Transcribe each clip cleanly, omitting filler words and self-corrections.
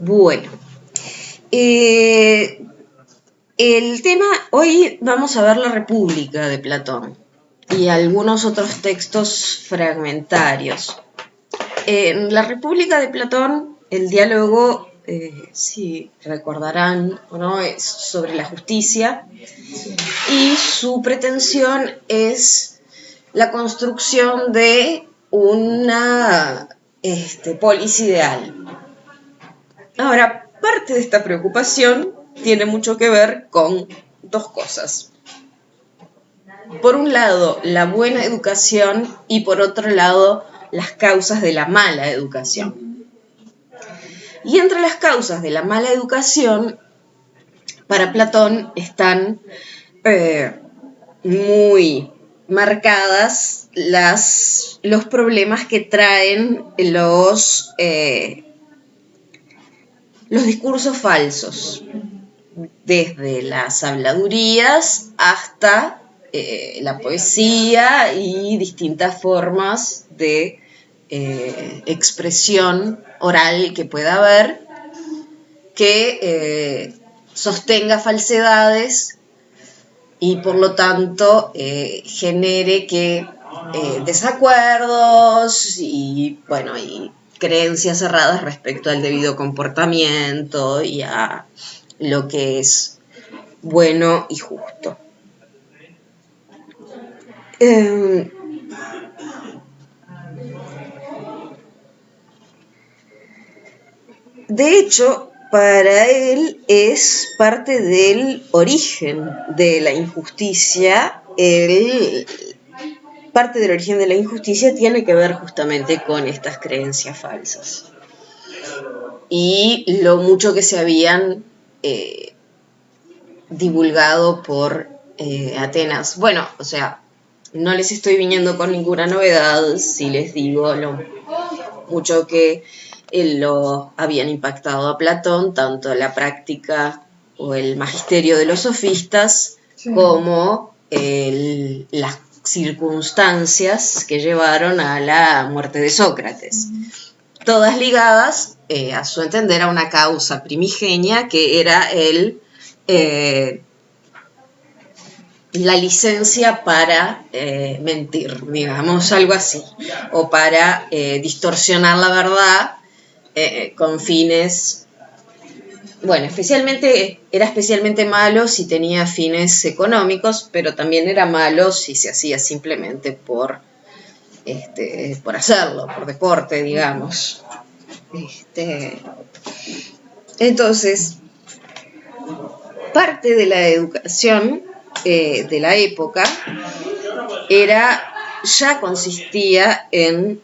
Bueno, el tema, hoy vamos a ver la República de Platón y algunos otros textos fragmentarios. En la República de Platón, el diálogo, si recordarán o no, es sobre la justicia y su pretensión es la construcción de una polis ideal. Ahora, parte de esta preocupación tiene mucho que ver con dos cosas. Por un lado, la buena educación y por otro lado, las causas de la mala educación. Y entre las causas de la mala educación, para Platón están muy marcadas los problemas que traen los discursos falsos, desde las habladurías hasta la poesía y distintas formas de expresión oral que pueda haber, que sostenga falsedades y por lo tanto genere que desacuerdos y creencias cerradas respecto al debido comportamiento y a lo que es bueno y justo. De hecho, para él es parte del origen de la injusticia. Parte del origen de la injusticia tiene que ver justamente con estas creencias falsas y lo mucho que se habían divulgado por Atenas. Bueno, o sea, no les estoy viniendo con ninguna novedad si les digo lo mucho que lo habían impactado a Platón, tanto la práctica o el magisterio de los sofistas, sí, como las circunstancias que llevaron a la muerte de Sócrates. Todas ligadas, a su entender, a una causa primigenia que era la licencia para mentir, digamos, algo así, o para distorsionar la verdad con fines, bueno, era especialmente malo si tenía fines económicos, pero también era malo si se hacía simplemente por hacerlo, por deporte, digamos. Entonces, parte de la educación de la época ya consistía en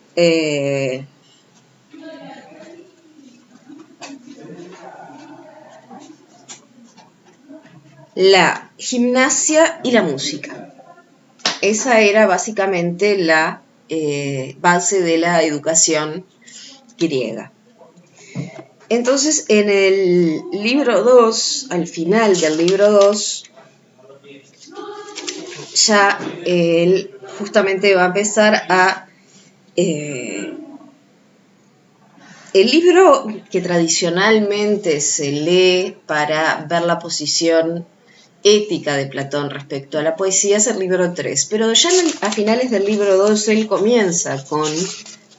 la gimnasia y la música. Esa era básicamente la base de la educación griega. Entonces, en el libro 2, al final del libro 2, ya él justamente va a empezar a... el libro que tradicionalmente se lee para ver la posición ética de Platón respecto a la poesía es el libro 3, pero ya a finales del libro 2 él comienza con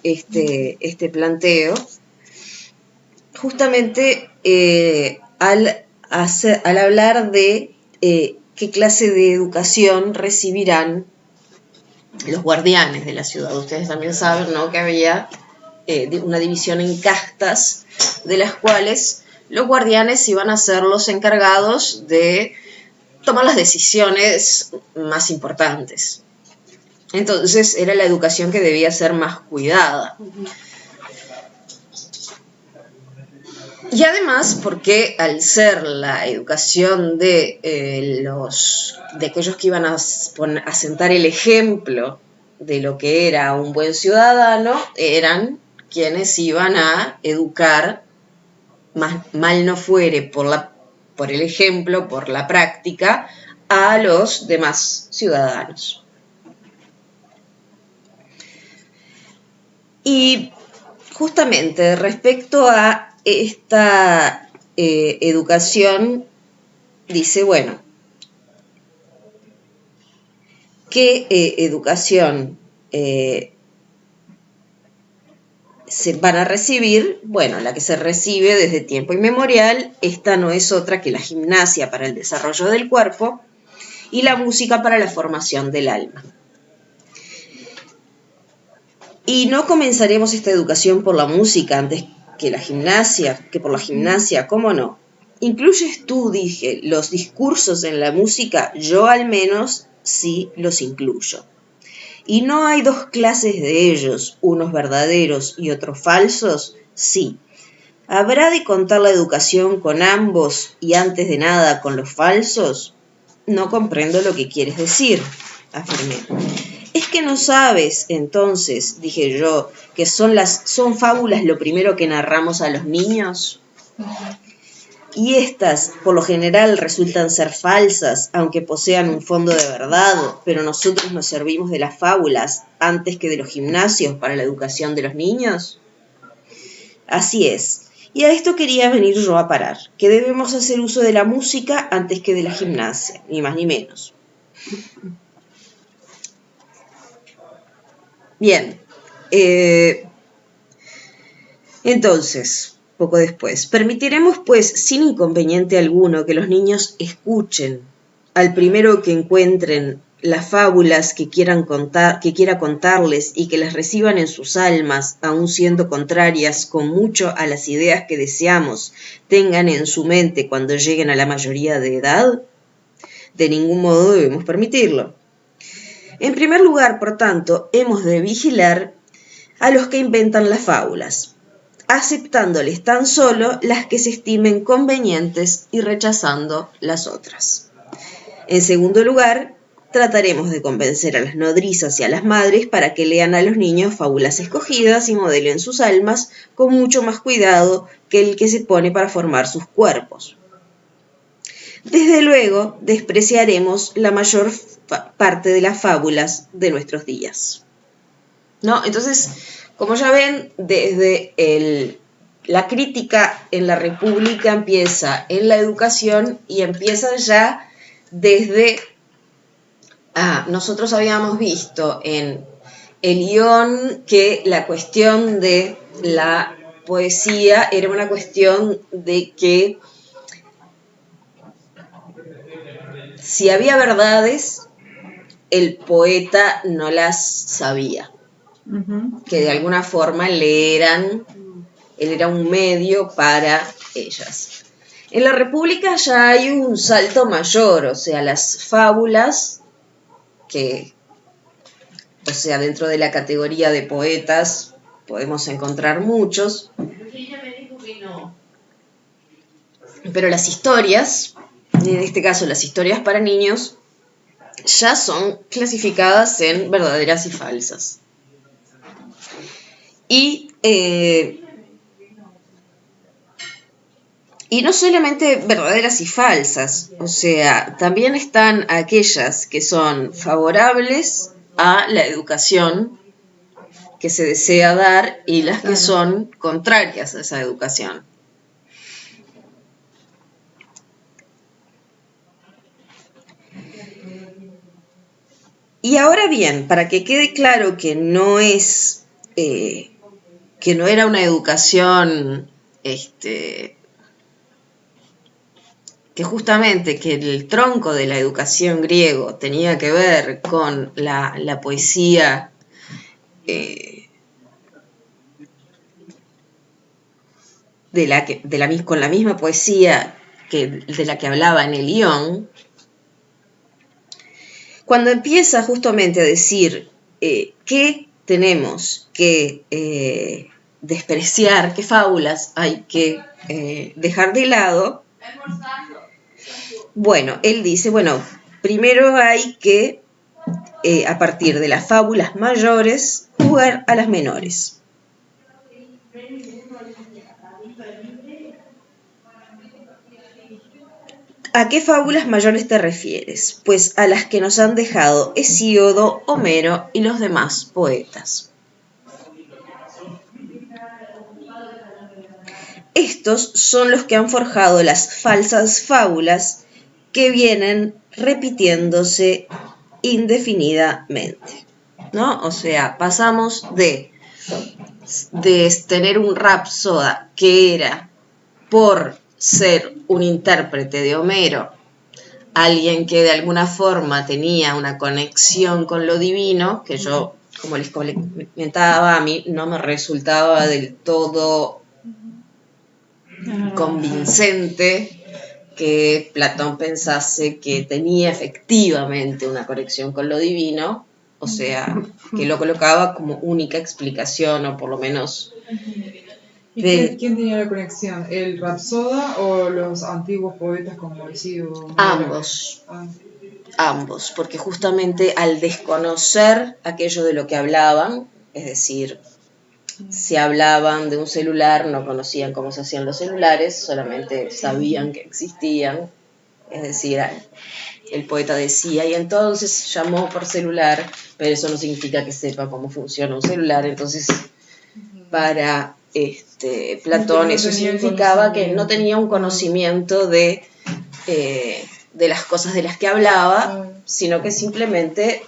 este planteo, justamente al hablar de qué clase de educación recibirán los guardianes de la ciudad. Ustedes también saben, ¿no?, que había una división en castas, de las cuales los guardianes iban a ser los encargados de tomar las decisiones más importantes. Entonces era la educación que debía ser más cuidada. Y además porque al ser la educación de aquellos que iban a sentar el ejemplo de lo que era un buen ciudadano, eran quienes iban a educar, mal no fuere por el ejemplo, por la práctica, a los demás ciudadanos. Y justamente respecto a esta educación dice, bueno, ¿qué educación se van a recibir? Bueno, la que se recibe desde tiempo inmemorial. Esta no es otra que la gimnasia para el desarrollo del cuerpo y la música para la formación del alma. Y no comenzaremos esta educación por la música antes que por la gimnasia, ¿cómo no? ¿Incluyes tú, dije, los discursos en la música? Yo al menos sí los incluyo. ¿Y no hay dos clases de ellos, unos verdaderos y otros falsos? Sí. ¿Habrá de contar la educación con ambos y antes de nada con los falsos? No comprendo lo que quieres decir, afirmé. ¿Es que no sabes, entonces, dije yo, que son fábulas lo primero que narramos a los niños? Y estas, por lo general, resultan ser falsas, aunque posean un fondo de verdad, pero nosotros nos servimos de las fábulas antes que de los gimnasios para la educación de los niños. Así es. Y a esto quería venir yo a parar, que debemos hacer uso de la música antes que de la gimnasia, ni más ni menos. Bien, entonces, poco después, permitiremos pues sin inconveniente alguno que los niños escuchen al primero que encuentren las fábulas que quiera contarles y que las reciban en sus almas, aun siendo contrarias con mucho a las ideas que deseamos tengan en su mente cuando lleguen a la mayoría de edad. De ningún modo debemos permitirlo. En primer lugar, por tanto, hemos de vigilar a los que inventan las fábulas, aceptándoles tan solo las que se estimen convenientes y rechazando las otras. En segundo lugar, trataremos de convencer a las nodrizas y a las madres para que lean a los niños fábulas escogidas y modelen sus almas con mucho más cuidado que el que se pone para formar sus cuerpos. Desde luego, despreciaremos la mayor parte de las fábulas de nuestros días. ¿No? Entonces, como ya ven, desde la crítica en la República empieza en la educación y empieza ya desde... nosotros habíamos visto en el guión que la cuestión de la poesía era una cuestión de que si había verdades, el poeta no las sabía. Que de alguna forma él era un medio para ellas. En la República ya hay un salto mayor, o sea, las fábulas, dentro de la categoría de poetas podemos encontrar muchos, pero las historias, en este caso las historias para niños, ya son clasificadas en verdaderas y falsas. Y no solamente verdaderas y falsas, o sea, también están aquellas que son favorables a la educación que se desea dar y las que son contrarias a esa educación. Y ahora bien, para que quede claro que no es... que no era una educación que justamente que el tronco de la educación griego tenía que ver con la poesía con la misma poesía de la que hablaba en el Ión, cuando empieza justamente a decir que tenemos que despreciar, qué fábulas hay que dejar de lado, bueno, él dice, bueno, primero hay que, a partir de las fábulas mayores, jugar a las menores. ¿A qué fábulas mayores te refieres? Pues a las que nos han dejado Hesíodo, Homero y los demás poetas. Esto textos son los que han forjado las falsas fábulas que vienen repitiéndose indefinidamente, ¿no? O sea, pasamos de tener un Rapsoda que era, por ser un intérprete de Homero, alguien que de alguna forma tenía una conexión con lo divino, que yo, como les comentaba, a mí no me resultaba del todo convincente que Platón pensase que tenía efectivamente una conexión con lo divino, o sea, que lo colocaba como única explicación, o por lo menos... ¿Y quién tenía la conexión? ¿El Rapsoda o los antiguos poetas como Hesíodo? Ambos, porque justamente al desconocer aquello de lo que hablaban, es decir, si hablaban de un celular, no conocían cómo se hacían los celulares, solamente sabían que existían, es decir, el poeta decía, y entonces llamó por celular, pero eso no significa que sepa cómo funciona un celular, entonces para Platón eso significaba que no tenía un conocimiento de las cosas de las que hablaba, sino que simplemente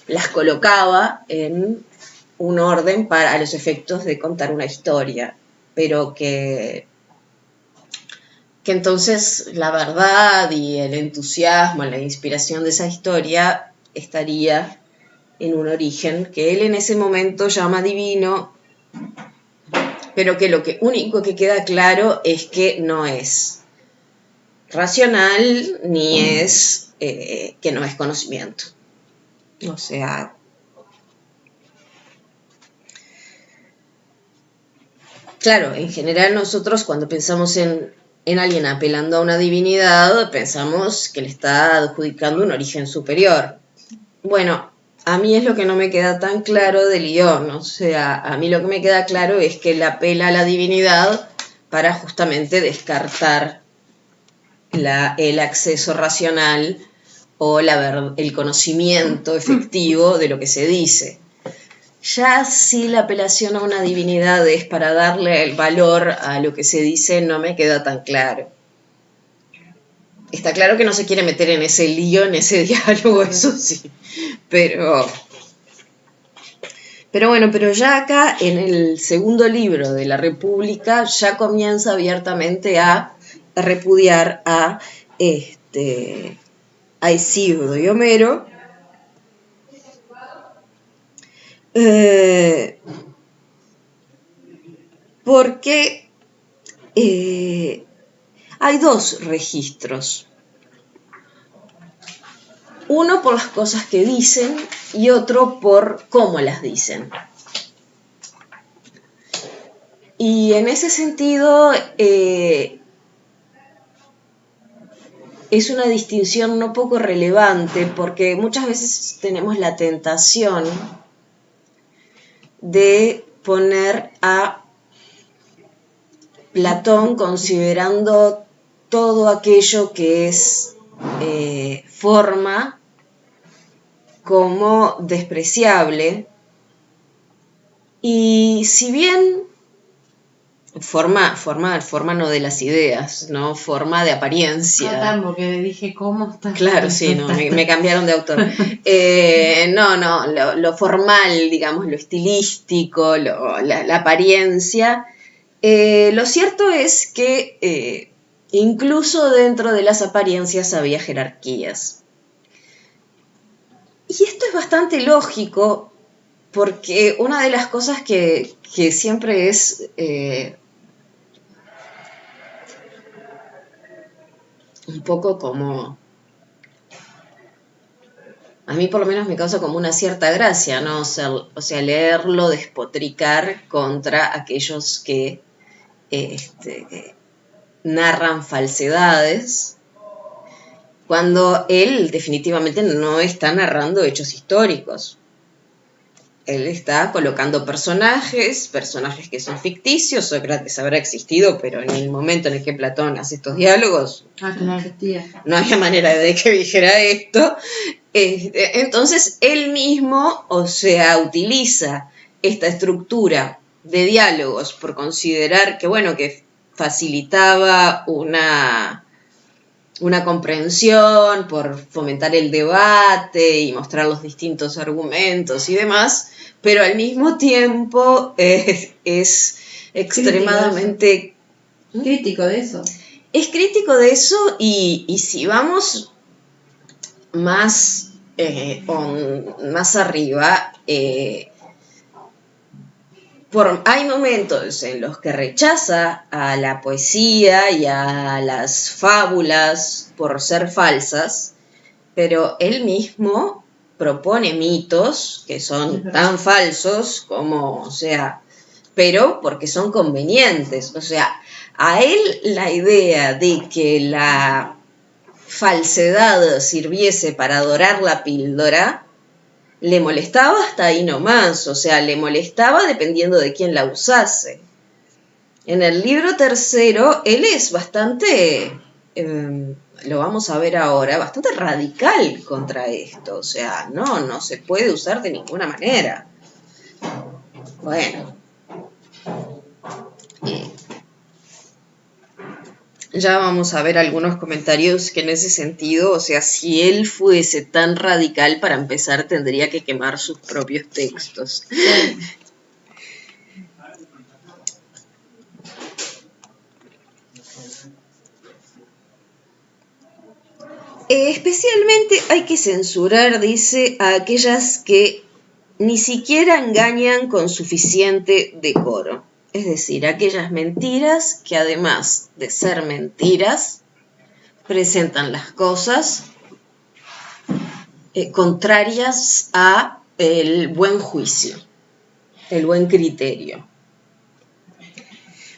las colocaba en un orden para a los efectos de contar una historia, pero que entonces la verdad y el entusiasmo, la inspiración de esa historia estaría en un origen que él en ese momento llama divino, pero que lo único que queda claro es que no es racional ni es que no es conocimiento. O sea, claro, en general nosotros cuando pensamos en alguien apelando a una divinidad, pensamos que le está adjudicando un origen superior. Bueno, a mí es lo que no me queda tan claro de Lión, o sea, a mí lo que me queda claro es que él apela a la divinidad para justamente descartar el acceso racional o el conocimiento efectivo de lo que se dice. Ya si la apelación a una divinidad es para darle el valor a lo que se dice, no me queda tan claro. Está claro que no se quiere meter en ese lío, en ese diálogo, eso sí. Pero bueno, pero ya acá en el segundo libro de la República ya comienza abiertamente a repudiar a Hesíodo y Homero, porque hay dos registros. Uno por las cosas que dicen y otro por cómo las dicen. Y en ese sentido es una distinción no poco relevante, porque muchas veces tenemos la tentación de poner a Platón considerando todo aquello que es forma como despreciable, y si bien forma no de las ideas, ¿no? Forma de apariencia. Porque dije, ¿cómo está? Claro, sí, no, me cambiaron de autor. Lo formal, digamos, lo estilístico, la apariencia. Lo cierto es que incluso dentro de las apariencias había jerarquías. Y esto es bastante lógico, porque una de las cosas que siempre es un poco como, a mí por lo menos me causa como una cierta gracia, ¿no? O sea, leerlo despotricar contra aquellos que narran falsedades, cuando él definitivamente no está narrando hechos históricos. Él está colocando personajes que son ficticios. Sócrates habrá existido, pero en el momento en el que Platón hace estos diálogos, no había manera de que dijera esto. Entonces, él mismo, o sea, utiliza esta estructura de diálogos por considerar que, bueno, que facilitaba una comprensión, por fomentar el debate y mostrar los distintos argumentos y demás, pero al mismo tiempo es extremadamente... Crítico de eso. Es crítico de eso y si vamos más, más arriba, hay momentos en los que rechaza a la poesía y a las fábulas por ser falsas, pero él mismo propone mitos que son tan falsos como, o sea, pero porque son convenientes. O sea, a él la idea de que la falsedad sirviese para dorar la píldora le molestaba hasta ahí nomás, o sea, le molestaba dependiendo de quién la usase. En el libro tercero, él es bastante, lo vamos a ver ahora, bastante radical contra esto, o sea, no se puede usar de ninguna manera. Bueno, ya vamos a ver algunos comentarios que en ese sentido, o sea, si él fuese tan radical, para empezar tendría que quemar sus propios textos. Especialmente hay que censurar, dice, a aquellas que ni siquiera engañan con suficiente decoro. Es decir, aquellas mentiras que además de ser mentiras, presentan las cosas contrarias a el buen juicio, el buen criterio.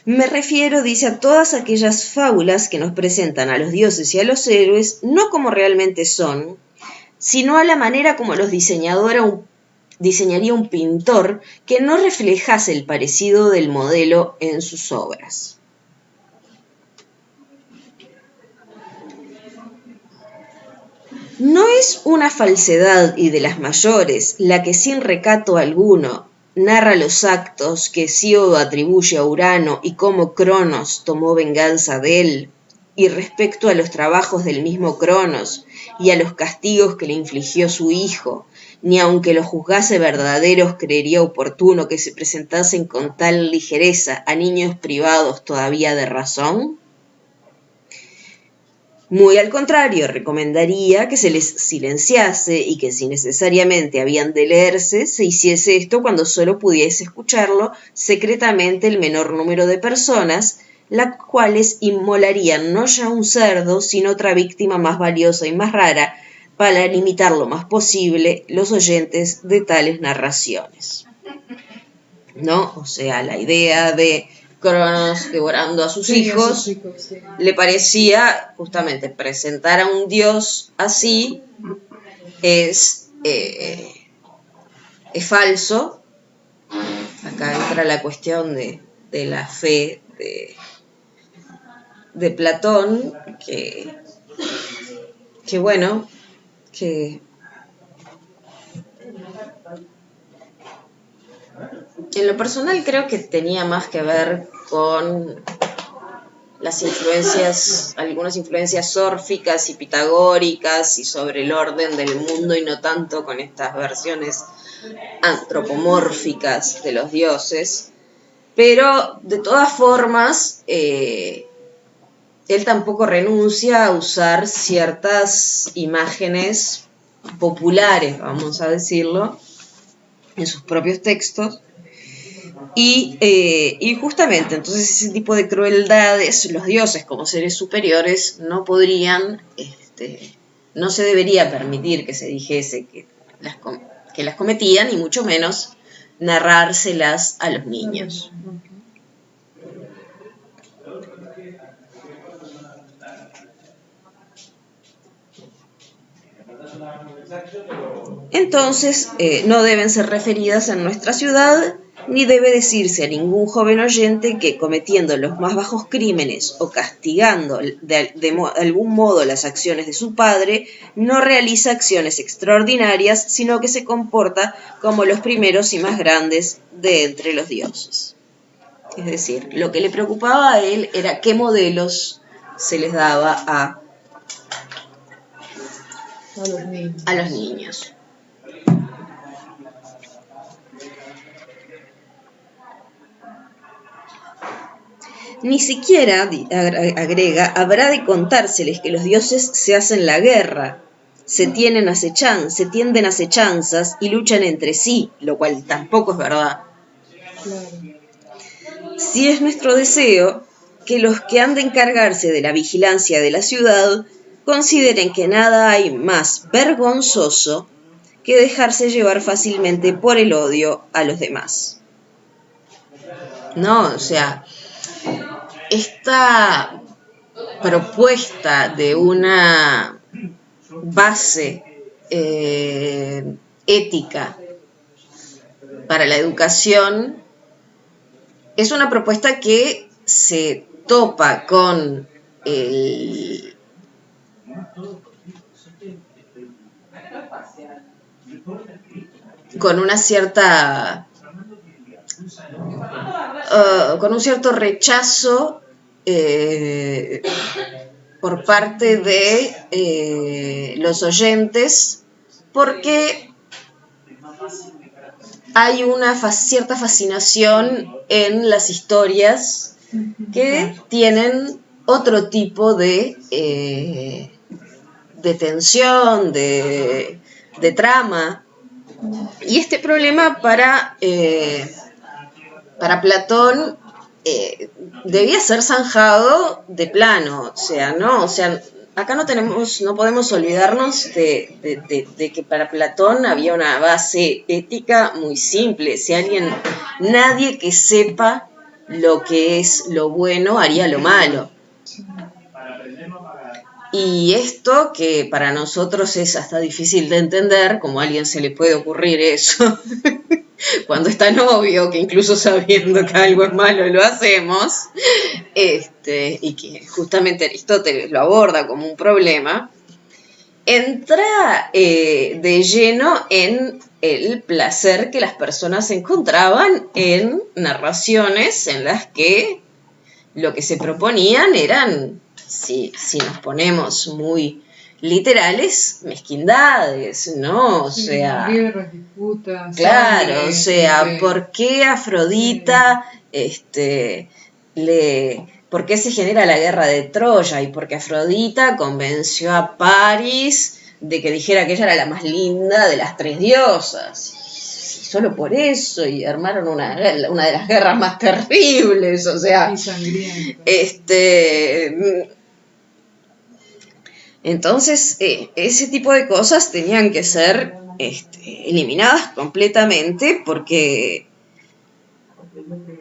Me refiero, dice, a todas aquellas fábulas que nos presentan a los dioses y a los héroes no como realmente son, sino a la manera como los diseñaría un pintor que no reflejase el parecido del modelo en sus obras. No es una falsedad y de las mayores la que sin recato alguno narra los actos que Hesíodo atribuye a Urano y cómo Cronos tomó venganza de él, y respecto a los trabajos del mismo Cronos y a los castigos que le infligió su hijo, ni aunque los juzgase verdaderos creería oportuno que se presentasen con tal ligereza a niños privados todavía de razón. Muy al contrario, recomendaría que se les silenciase y que si necesariamente habían de leerse, se hiciese esto cuando solo pudiese escucharlo secretamente el menor número de personas, las cuales inmolarían no ya un cerdo, sino otra víctima más valiosa y más rara, para limitar lo más posible los oyentes de tales narraciones. ¿No? O sea, la idea de Cronos devorando a sus hijos, sí. Le parecía justamente presentar a un dios así es falso. Acá entra la cuestión de la fe de Platón, que bueno, que en lo personal creo que tenía más que ver con las influencias, algunas influencias órficas y pitagóricas y sobre el orden del mundo y no tanto con estas versiones antropomórficas de los dioses. Pero de todas formas, él tampoco renuncia a usar ciertas imágenes populares, vamos a decirlo, en sus propios textos. Y justamente, entonces ese tipo de crueldades, los dioses como seres superiores no podrían, no se debería permitir que se dijese que las cometían, y mucho menos narrárselas a los niños. Entonces, no deben ser referidas en nuestra ciudad, ni debe decirse a ningún joven oyente que, cometiendo los más bajos crímenes o castigando de algún modo las acciones de su padre, no realiza acciones extraordinarias, sino que se comporta como los primeros y más grandes de entre los dioses. Es decir, lo que le preocupaba a él era qué modelos se les daba a los niños. Ni siquiera, agrega, habrá de contárseles que los dioses se hacen la guerra, se tienden acechanzas y luchan entre sí, lo cual tampoco es verdad. Claro. Si es nuestro deseo que los que han de encargarse de la vigilancia de la ciudad consideren que nada hay más vergonzoso que dejarse llevar fácilmente por el odio a los demás. No, o sea, esta propuesta de una base ética para la educación es una propuesta que se topa con una cierta con un cierto rechazo por parte de los oyentes, porque hay una cierta fascinación en las historias que tienen otro tipo de tensión, de trama. Y este problema para Platón debía ser zanjado de plano, o sea, acá no podemos olvidarnos de que para Platón había una base ética muy simple. Nadie que sepa lo que es lo bueno haría lo malo. Y esto que para nosotros es hasta difícil de entender, como a alguien se le puede ocurrir eso, cuando es tan obvio que incluso sabiendo que algo es malo lo hacemos, y que justamente Aristóteles lo aborda como un problema, entra de lleno en el placer que las personas encontraban en narraciones en las que lo que se proponían eran, si nos ponemos muy literales, mezquindades, ¿no? O sea, guerras, disputas, claro, sangre, o sea, ¿por qué Afrodita, por qué se genera la guerra de Troya? Y porque Afrodita convenció a Paris de que dijera que ella era la más linda de las tres diosas. Y solo por eso, y armaron una de las guerras más terribles, o sea, y sangrienta. Entonces, ese tipo de cosas tenían que ser eliminadas completamente, porque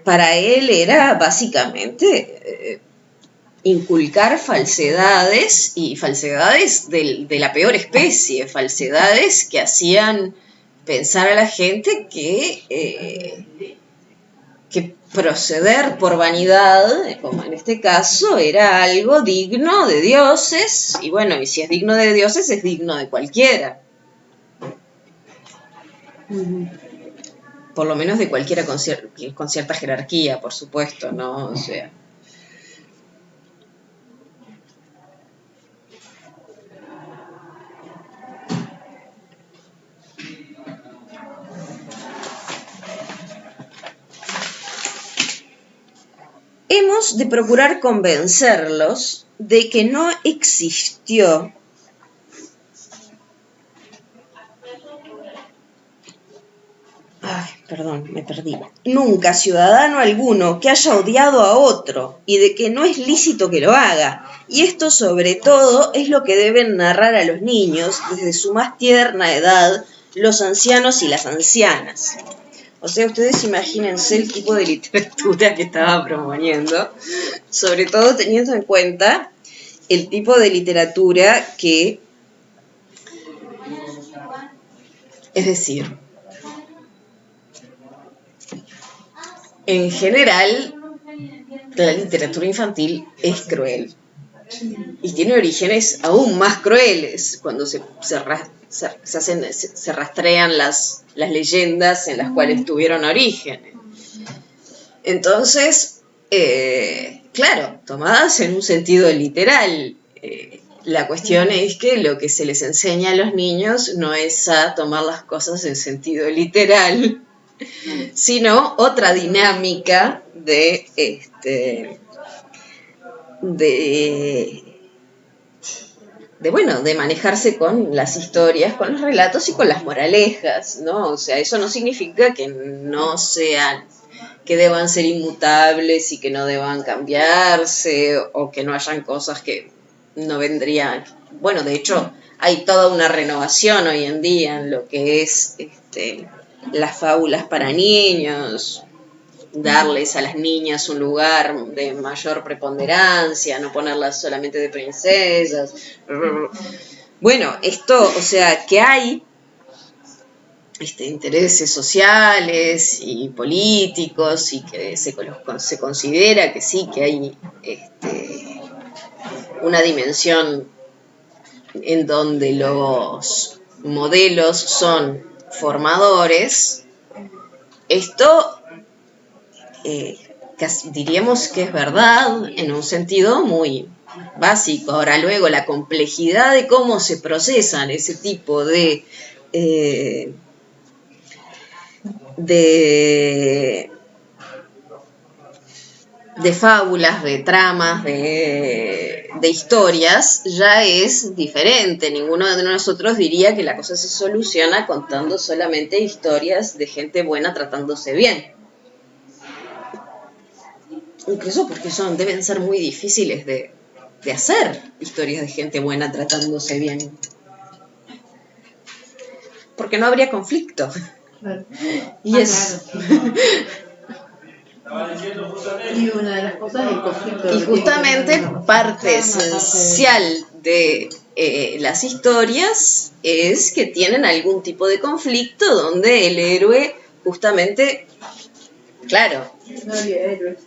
para él era básicamente inculcar falsedades, y falsedades de la peor especie, falsedades que hacían pensar a la gente que proceder por vanidad, como en este caso, era algo digno de dioses, y bueno, y si es digno de dioses, es digno de cualquiera. Por lo menos de cualquiera con cierta jerarquía, por supuesto, ¿no? O sea. Hemos de procurar convencerlos de que no existió nunca ciudadano alguno que haya odiado a otro, y de que no es lícito que lo haga. Y esto sobre todo es lo que deben narrar a los niños desde su más tierna edad los ancianos y las ancianas. O sea, ustedes imagínense el tipo de literatura que estaba promoviendo, sobre todo teniendo en cuenta el tipo de literatura que, es decir, en general, la literatura infantil es cruel y tiene orígenes aún más crueles cuando se rastrean las leyendas en las cuales tuvieron origen. Entonces, claro, tomadas en un sentido literal. La cuestión es que lo que se les enseña a los niños no es a tomar las cosas en sentido literal, sino otra dinámica de manejarse con las historias, con los relatos y con las moralejas, ¿no? O sea, eso no significa que no sean, que deban ser inmutables y que no deban cambiarse o que no hayan cosas que no vendrían. Bueno, de hecho, hay toda una renovación hoy en día en lo que es las fábulas para niños, darles a las niñas un lugar de mayor preponderancia, no ponerlas solamente de princesas. Bueno, esto, o sea, que hay intereses sociales y políticos y que se considera que sí, que hay una dimensión en donde los modelos son formadores. Esto diríamos que es verdad en un sentido muy básico. Ahora luego la complejidad de cómo se procesan ese tipo de fábulas, de tramas, de historias, ya es diferente. Ninguno de nosotros diría que la cosa se soluciona contando solamente historias de gente buena tratándose bien. Incluso porque deben ser muy difíciles de hacer, historias de gente buena tratándose bien. Porque no habría conflicto. Claro. Y es... Y una de las cosas es el conflicto. Y justamente parte esencial de las historias es que tienen algún tipo de conflicto donde el héroe justamente, claro, No había héroes.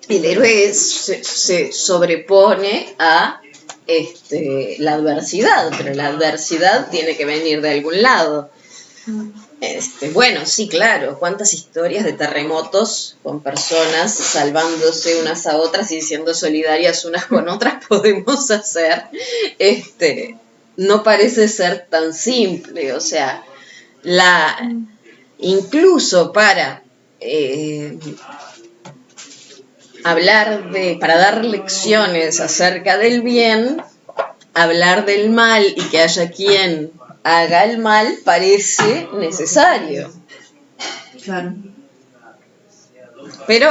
El héroe se sobrepone a la adversidad, pero la adversidad tiene que venir de algún lado. Bueno, sí, claro, cuántas historias de terremotos con personas salvándose unas a otras y siendo solidarias unas con otras podemos hacer. No parece ser tan simple, o sea, incluso para para dar lecciones acerca del bien, hablar del mal y que haya quien haga el mal parece necesario. Claro. Pero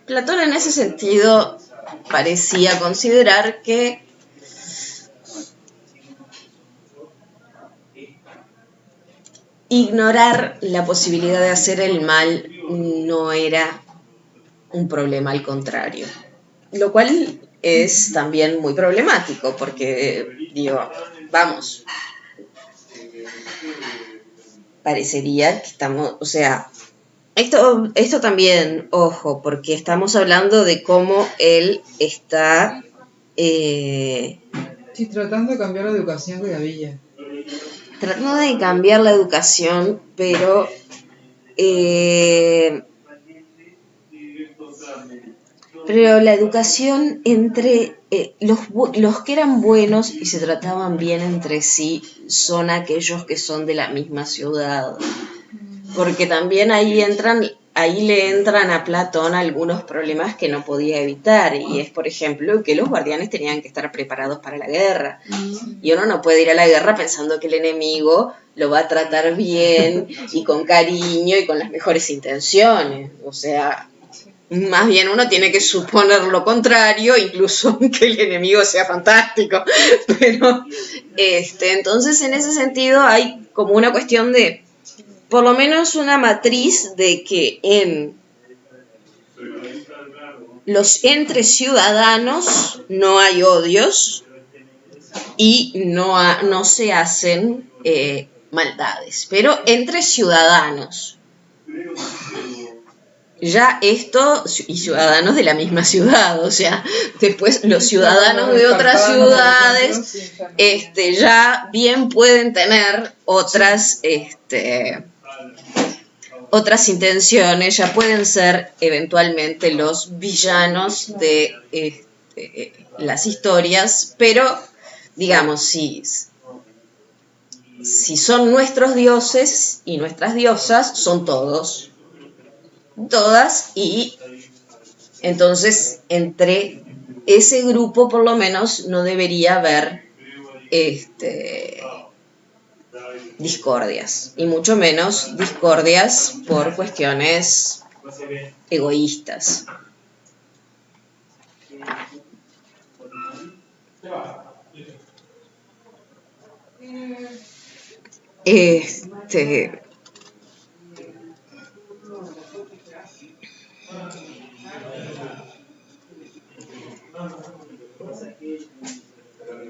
Platón en ese sentido parecía considerar que ignorar la posibilidad de hacer el mal no era un problema, al contrario. Lo cual es también muy problemático porque, vamos, parecería que estamos, o sea, esto también, ojo, porque estamos hablando de cómo él está... Sí, tratando de cambiar la educación de la villa. Tratando de cambiar la educación, pero... pero la educación entre los que eran buenos y se trataban bien entre sí son aquellos que son de la misma ciudad. Porque también ahí le entran a Platón algunos problemas que no podía evitar. Y es, por ejemplo, que los guardianes tenían que estar preparados para la guerra. Y uno no puede ir a la guerra pensando que el enemigo lo va a tratar bien y con cariño y con las mejores intenciones. O sea... Más bien uno tiene que suponer lo contrario, incluso que el enemigo sea fantástico. Pero, entonces en ese sentido hay como una cuestión de, por lo menos una matriz de que entre ciudadanos no hay odios y no se hacen maldades, pero entre ciudadanos. Ya esto, y ciudadanos de la misma ciudad, o sea, después los ciudadanos de otras ciudades, ya bien pueden tener otras otras intenciones, ya pueden ser eventualmente los villanos de las historias, pero digamos, si son nuestros dioses y nuestras diosas, son todos, todas, y entonces entre ese grupo por lo menos no debería haber discordias, y mucho menos discordias por cuestiones egoístas.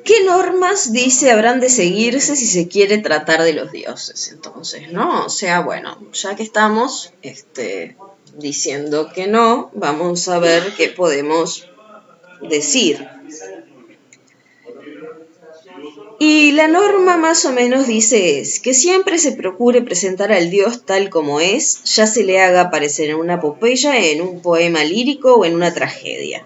¿Qué normas, dice, habrán de seguirse si se quiere tratar de los dioses? Entonces, ¿no? O sea, bueno, ya que estamos diciendo que no, vamos a ver qué podemos decir. Y la norma más o menos dice es que siempre se procure presentar al dios tal como es, ya se le haga aparecer en una epopeya, en un poema lírico o en una tragedia.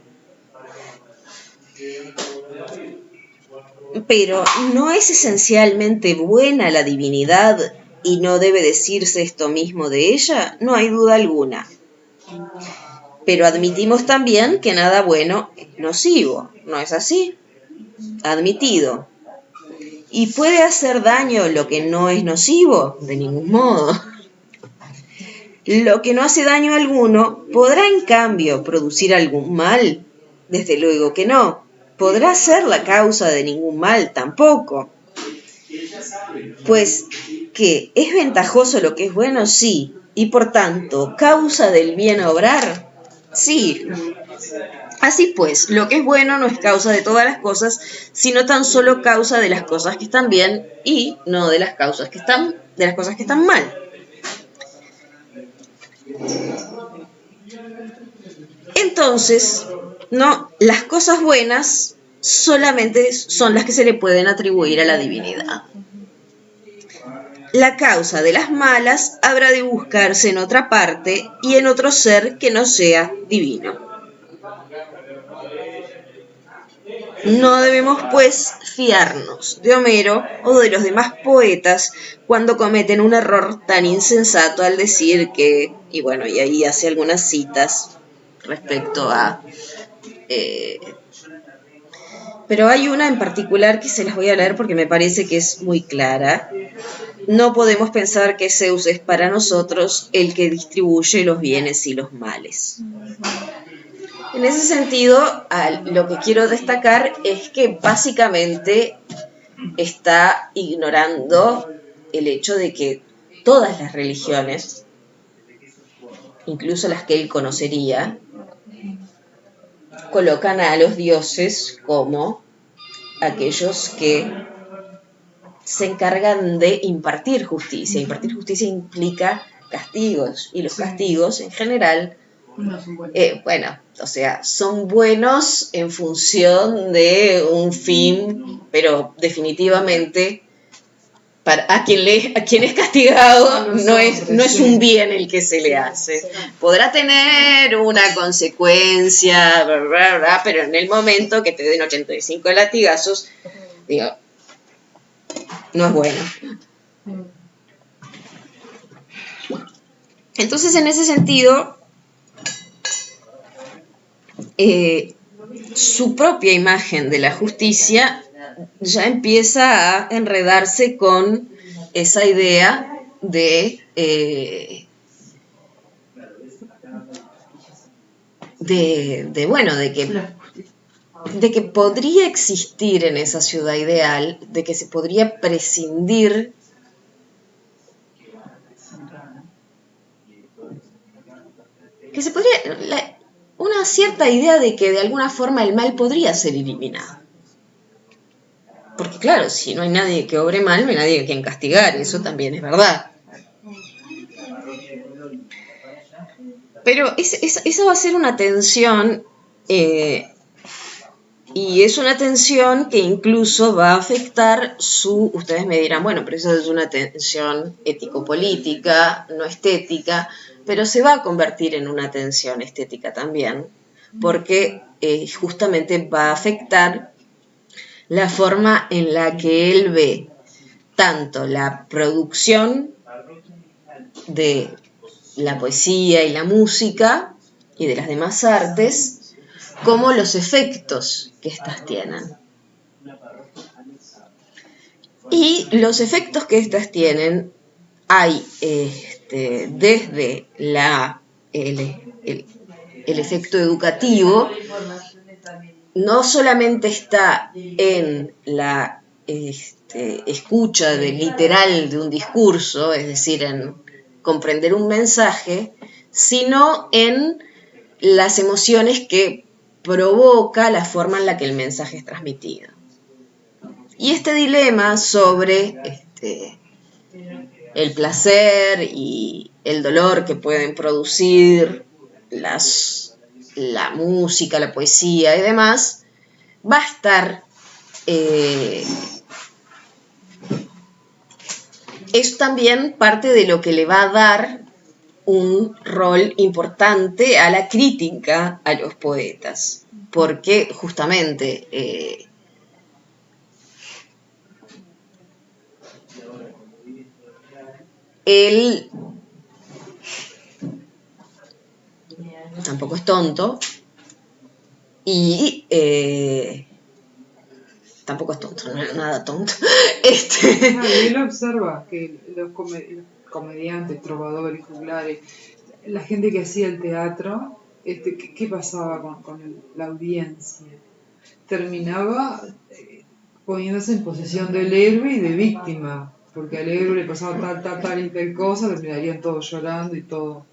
Pero ¿no es esencialmente buena la divinidad y no debe decirse esto mismo de ella? No hay duda alguna. Pero admitimos también que nada bueno es nocivo, ¿no es así? Admitido. ¿Y puede hacer daño lo que no es nocivo? De ningún modo. Lo que no hace daño alguno, ¿podrá en cambio producir algún mal? Desde luego que no. ¿Podrá ser la causa de ningún mal? Tampoco. Pues, ¿qué? ¿Es ventajoso lo que es bueno? Sí. Y por tanto, ¿causa del bien obrar? Sí. Así pues, lo que es bueno no es causa de todas las cosas, sino tan solo causa de las cosas que están bien y no de las cosas que están mal. Entonces, no, las cosas buenas solamente son las que se le pueden atribuir a la divinidad. La causa de las malas habrá de buscarse en otra parte y en otro ser que no sea divino. No debemos, pues, fiarnos de Homero o de los demás poetas cuando cometen un error tan insensato al decir que, y bueno, y ahí hace algunas citas respecto a... pero hay una en particular que se las voy a leer porque me parece que es muy clara. No podemos pensar que Zeus es para nosotros el que distribuye los bienes y los males. En ese sentido, lo que quiero destacar es que básicamente está ignorando el hecho de que todas las religiones, incluso las que él conocería, colocan a los dioses como aquellos que se encargan de impartir justicia. Impartir justicia implica castigos, y los castigos en general, son buenos en función de un fin, pero definitivamente a quien es castigado no es un bien el que se le hace. Podrá tener una consecuencia, pero en el momento que te den 85 latigazos, digo, no es bueno. Entonces, en ese sentido, su propia imagen de la justicia ya empieza a enredarse con esa idea de que podría existir en esa ciudad ideal, de que se podría prescindir una cierta idea de que de alguna forma el mal podría ser eliminado. Porque claro, si no hay nadie que obre mal, no hay nadie a quien castigar, eso también es verdad. Pero esa va a ser una tensión Y es una tensión que incluso va a afectar ustedes me dirán, bueno, pero eso es una tensión ético-política, no estética, pero se va a convertir en una tensión estética también, porque justamente va a afectar la forma en la que él ve tanto la producción de la poesía y la música y de las demás artes, como los efectos que éstas tienen. Y los efectos que éstas tienen hay desde el efecto educativo, no solamente está en la escucha literal de un discurso, es decir, en comprender un mensaje, sino en las emociones que provoca la forma en la que el mensaje es transmitido. Y este dilema sobre el placer y el dolor que pueden producir la música, la poesía y demás, va a estar, es también parte de lo que le va a dar un rol importante a la crítica a los poetas, porque justamente él tampoco es tonto y tampoco es tonto, no es nada tonto. Y él observa que los comediantes, trovadores, juglares, la gente que hacía el teatro, ¿qué pasaba con la audiencia? Terminaba poniéndose en posesión del héroe y de víctima, porque al héroe le pasaba tal y tal cosa, terminarían todos llorando y todo.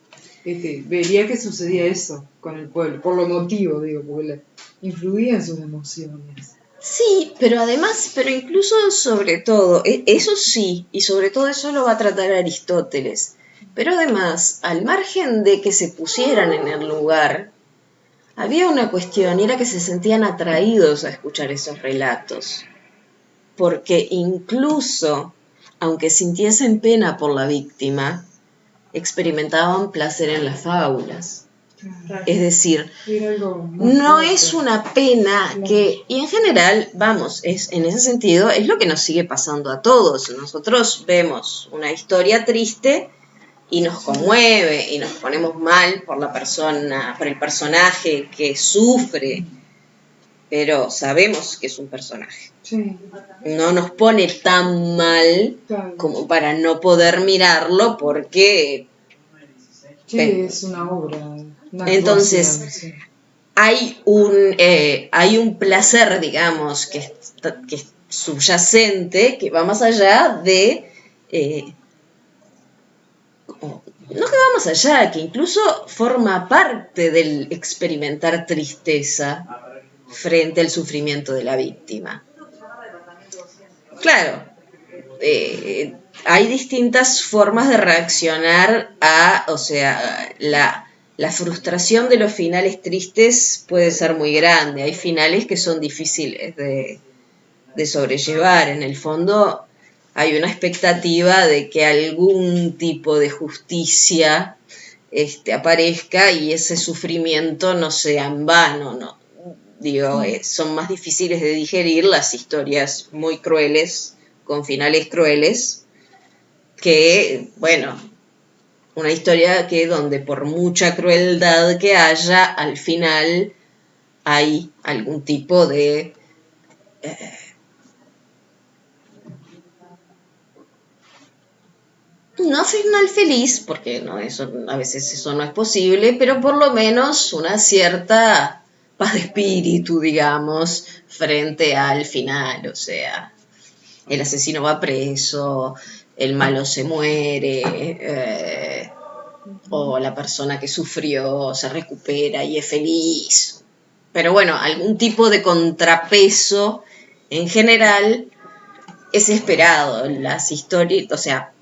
Vería que sucedía eso con el pueblo, por lo emotivo, digo, porque influía en sus emociones. Sí, pero además, pero incluso sobre todo, eso sí, y sobre todo eso lo va a tratar Aristóteles, pero además, al margen de que se pusieran en el lugar, había una cuestión, y era que se sentían atraídos a escuchar esos relatos, porque incluso, aunque sintiesen pena por la víctima, experimentaban placer en las fábulas. Es decir, no es una pena que, y en general, vamos, en ese sentido es lo que nos sigue pasando a todos. Nosotros vemos una historia triste y nos conmueve y nos ponemos mal por la persona, por el personaje que sufre, pero sabemos que es un personaje. Sí. No nos pone tan mal como para no poder mirarlo porque... Sí, es una obra. Entonces, hay un placer, digamos, que es subyacente, que va más allá de... no que va más allá, que incluso forma parte del experimentar tristeza frente al sufrimiento de la víctima. Claro, hay distintas formas de reaccionar o sea, la frustración de los finales tristes puede ser muy grande. Hay finales que son difíciles de sobrellevar. En el fondo hay una expectativa de que algún tipo de justicia aparezca y ese sufrimiento no sea en vano, ¿no? Digo, son más difíciles de digerir las historias muy crueles, con finales crueles, que, bueno, una historia que donde por mucha crueldad que haya, al final hay algún tipo de no final feliz, porque no, eso, a veces eso no es posible, pero por lo menos una cierta paz de espíritu, digamos, frente al final. O sea, el asesino va preso, el malo se muere, o la persona que sufrió se recupera y es feliz. Pero bueno, algún tipo de contrapeso en general es esperado. Las historias, o sea,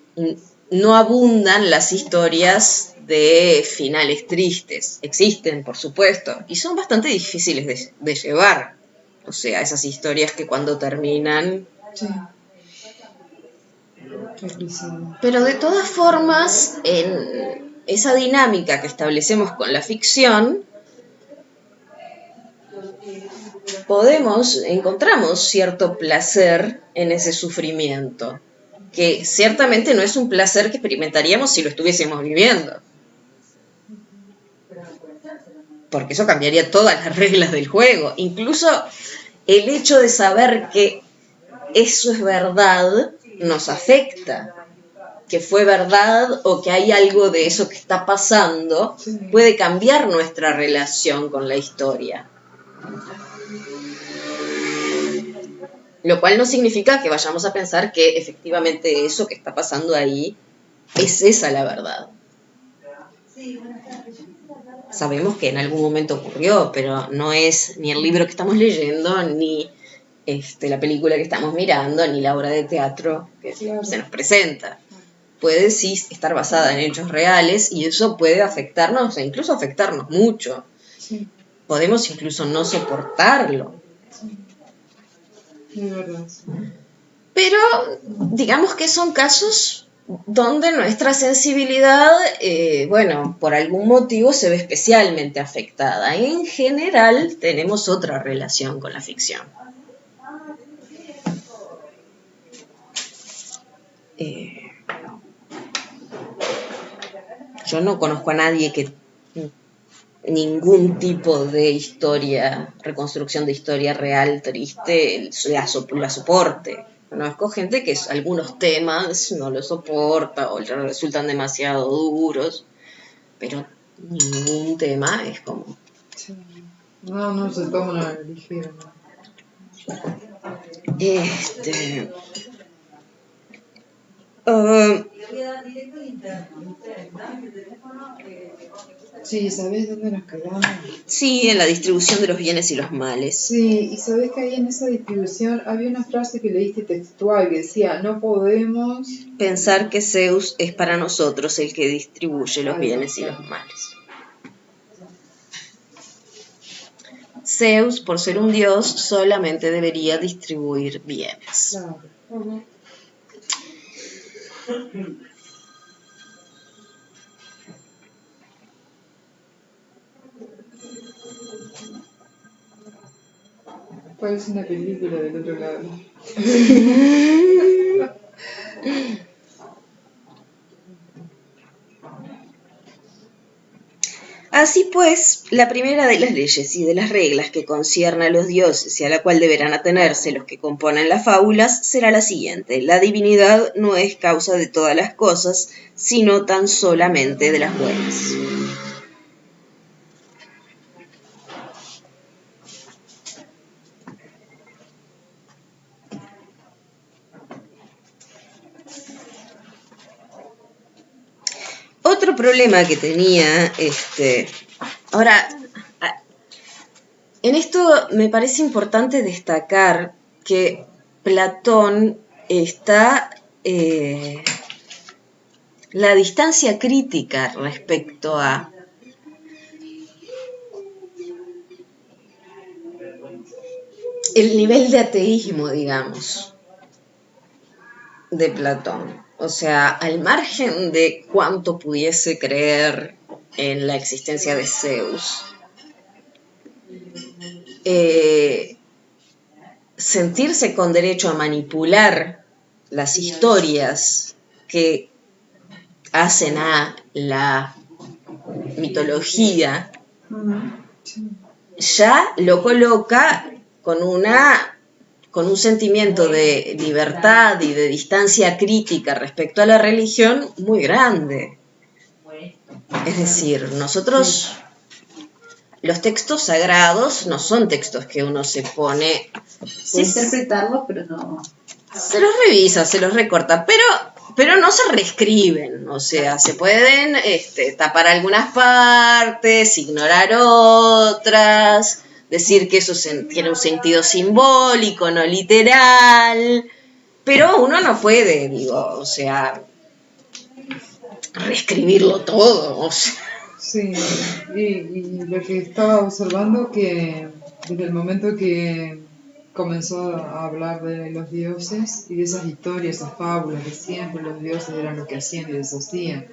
no abundan las historias de finales tristes. Existen, por supuesto, y son bastante difíciles de llevar. O sea, esas historias que cuando terminan... Sí. Episodio. Pero de todas formas, en esa dinámica que establecemos con la ficción, encontramos cierto placer en ese sufrimiento, que ciertamente no es un placer que experimentaríamos si lo estuviésemos viviendo, porque eso cambiaría todas las reglas del juego. Incluso el hecho de saber que eso es verdad nos afecta, que fue verdad o que hay algo de eso que está pasando, puede cambiar nuestra relación con la historia. Lo cual no significa que vayamos a pensar que efectivamente eso que está pasando ahí es esa la verdad. Sabemos que en algún momento ocurrió, pero no es ni el libro que estamos leyendo, ni la película que estamos mirando, ni la obra de teatro que se nos presenta. Puede sí estar basada en hechos reales y eso puede afectarnos, e incluso afectarnos mucho. Sí. Podemos incluso no soportarlo. Es verdad. Pero digamos que son casos donde nuestra sensibilidad, por algún motivo se ve especialmente afectada. En general tenemos otra relación con la ficción. Yo no conozco a nadie que ningún tipo de historia, reconstrucción de historia real triste, la soporte. Conozco gente que algunos temas no lo soporta o le resultan demasiado duros, pero ningún tema es como... Sí. No se toma una ligera. Sí, ¿sabés dónde nos quedamos? Sí, en la distribución de los bienes y los males. Sí, y sabés que ahí en esa distribución había una frase que leíste textual que decía, no podemos pensar que Zeus es para nosotros el que distribuye los bienes y los males. Zeus, por ser un dios, solamente debería distribuir bienes. Claro. Parece una película del otro lado. Así pues, la primera de las leyes y de las reglas que concierne a los dioses y a la cual deberán atenerse los que componen las fábulas será la siguiente: la divinidad no es causa de todas las cosas, sino tan solamente de las buenas. Otro problema que tenía, ahora, en esto me parece importante destacar que Platón está la distancia crítica respecto a el nivel de ateísmo, digamos, de Platón. O sea, al margen de cuánto pudiese creer en la existencia de Zeus, sentirse con derecho a manipular las historias que hacen a la mitología, ya lo coloca con un sentimiento de libertad y de distancia crítica respecto a la religión muy grande. Es decir, nosotros, los textos sagrados no son textos que uno se pone... Puede interpretarlos, pero no... Se los revisa, se los recorta, pero no se reescriben. O sea, se pueden tapar algunas partes, ignorar otras... decir que eso tiene un sentido simbólico, no literal, pero uno no puede, reescribirlo todo. O sea. Sí, y lo que estaba observando que desde el momento que comenzó a hablar de los dioses y de esas historias, esas fábulas, que siempre los dioses eran lo que hacían y deshacían.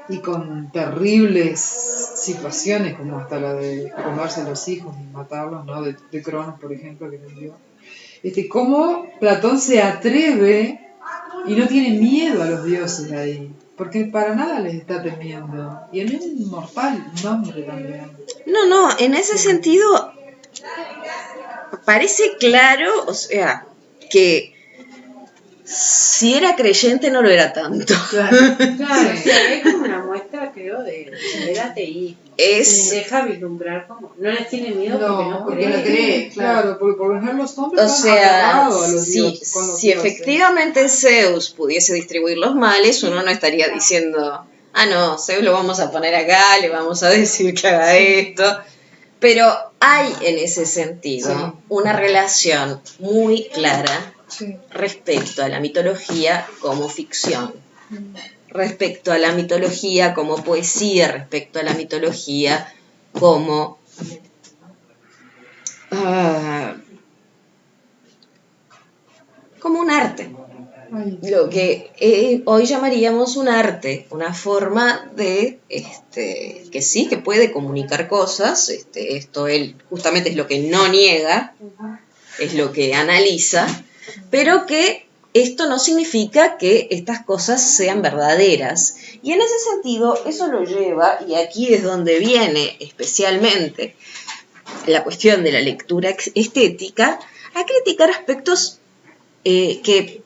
Y con terribles situaciones, como hasta la de comerse a los hijos y matarlos, ¿no? De Cronos, por ejemplo, que les dio. Cómo Platón se atreve y no tiene miedo a los dioses ahí, porque para nada les está temiendo. Y él es un mortal, un hombre también. No, en ese sentido parece claro, o sea, que si era creyente no lo era tanto. Claro, o sea, es como una muestra, creo, de ser ateísmo. Se deja vislumbrar como, no les tiene miedo porque no cree. Claro, porque por ejemplo los hombres o sea, a los dioses, si efectivamente Zeus pudiese distribuir los males, uno no estaría diciendo, no, Zeus lo vamos a poner acá, le vamos a decir que haga esto. Pero hay en ese sentido una relación muy clara respecto a la mitología como ficción, respecto a la mitología como poesía, respecto a la mitología como un arte. Lo que hoy llamaríamos un arte, una forma de que sí, que puede comunicar cosas. Esto él justamente es lo que no niega, es lo que analiza, pero que esto no significa que estas cosas sean verdaderas. Y en ese sentido, eso lo lleva, y aquí es donde viene especialmente la cuestión de la lectura estética, a criticar aspectos que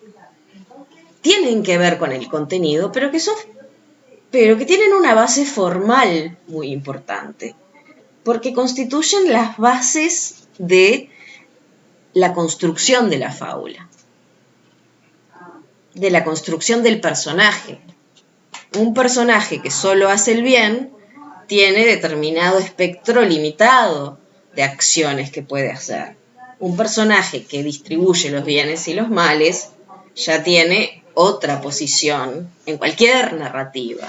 tienen que ver con el contenido, pero que tienen una base formal muy importante, porque constituyen las bases de la construcción de la fábula, de la construcción del personaje. Un personaje que solo hace el bien tiene determinado espectro limitado de acciones que puede hacer. Un personaje que distribuye los bienes y los males ya tiene otra posición en cualquier narrativa.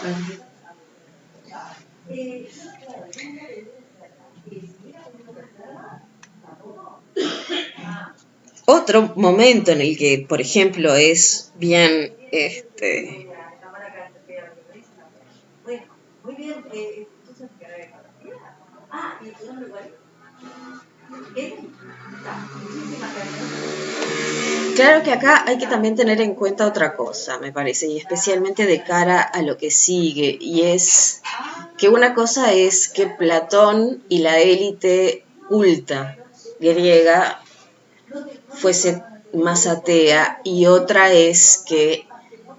Otro momento en el que, por ejemplo, es bien claro que acá hay que también tener en cuenta otra cosa, me parece, y especialmente de cara a lo que sigue, y es que una cosa es que Platón y la élite culta griega fuese más atea, y otra es que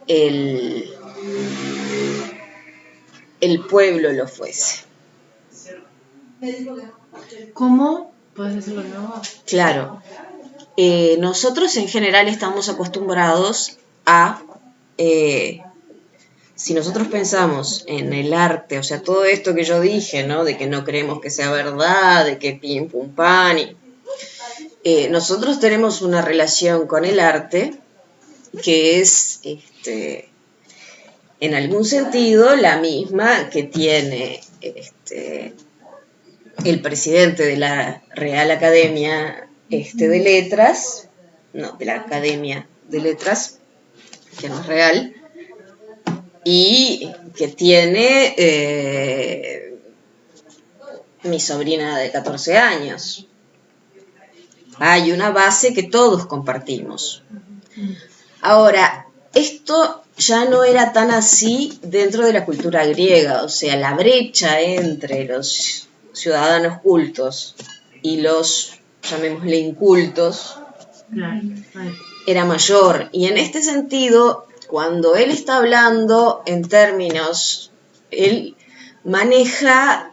el pueblo lo fuese. ¿Cómo? ¿Puedes decirlo de nuevo? Claro. Nosotros en general estamos acostumbrados a, si nosotros pensamos en el arte, o sea, todo esto que yo dije, ¿no? De que no creemos que sea verdad, de que pim pum pan, nosotros tenemos una relación con el arte que es, en algún sentido, la misma que tiene el presidente de la Real Academia de Letras, no, de la Academia de Letras, que no es real, y que tiene mi sobrina de 14 años. Hay una base que todos compartimos. Ahora, esto ya no era tan así dentro de la cultura griega, o sea, la brecha entre los ciudadanos cultos y los, llamémosle, incultos, era mayor. Y en este sentido, cuando él está hablando en términos, él maneja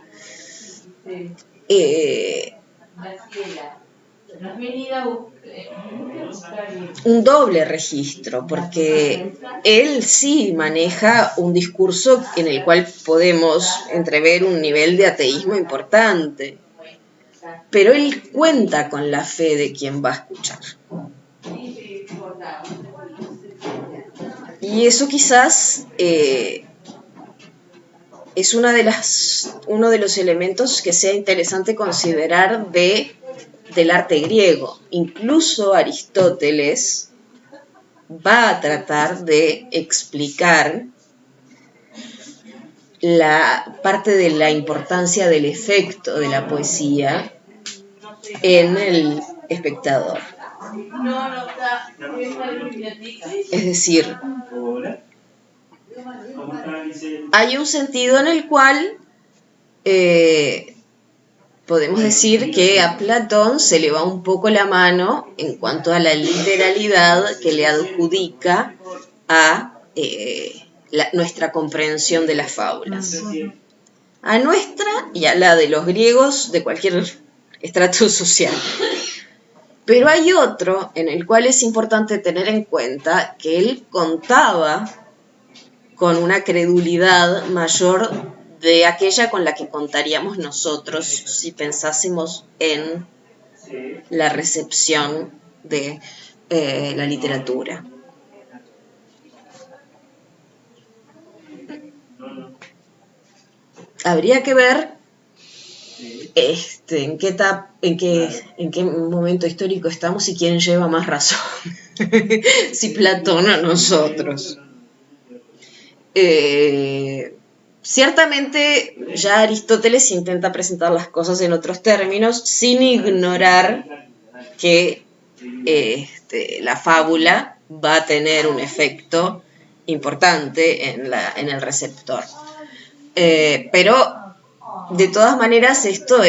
un doble registro, porque él sí maneja un discurso en el cual podemos entrever un nivel de ateísmo importante, pero él cuenta con la fe de quien va a escuchar. Y eso quizás es uno de los elementos que sea interesante considerar de del arte griego. Incluso Aristóteles va a tratar de explicar la parte de la importancia del efecto de la poesía en el espectador. Es decir, hay un sentido en el cual podemos decir que a Platón se le va un poco la mano en cuanto a la literalidad que le adjudica a nuestra comprensión de las fábulas. A nuestra y a la de los griegos de cualquier estrato social. Pero hay otro en el cual es importante tener en cuenta que él contaba con una credulidad mayor de aquella con la que contaríamos nosotros si pensásemos en la recepción de la literatura. Habría que ver en qué momento histórico estamos y quién lleva más razón, si Platón o nosotros. Ciertamente ya Aristóteles intenta presentar las cosas en otros términos sin ignorar que la fábula va a tener un efecto importante en el receptor. Pero de todas maneras esto,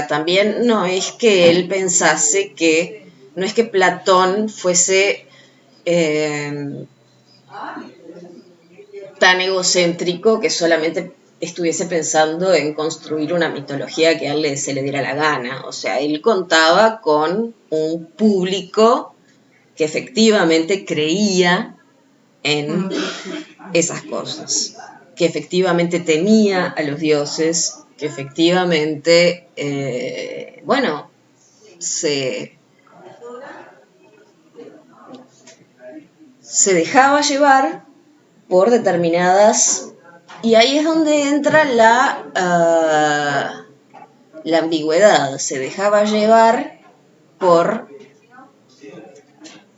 también no es que él pensase que, no es que Platón fuese tan egocéntrico que solamente estuviese pensando en construir una mitología que a él se le diera la gana. O sea, él contaba con un público que efectivamente creía en esas cosas, que efectivamente temía a los dioses, que efectivamente, se dejaba llevar por determinadas, y ahí es donde entra la ambigüedad. Se dejaba llevar por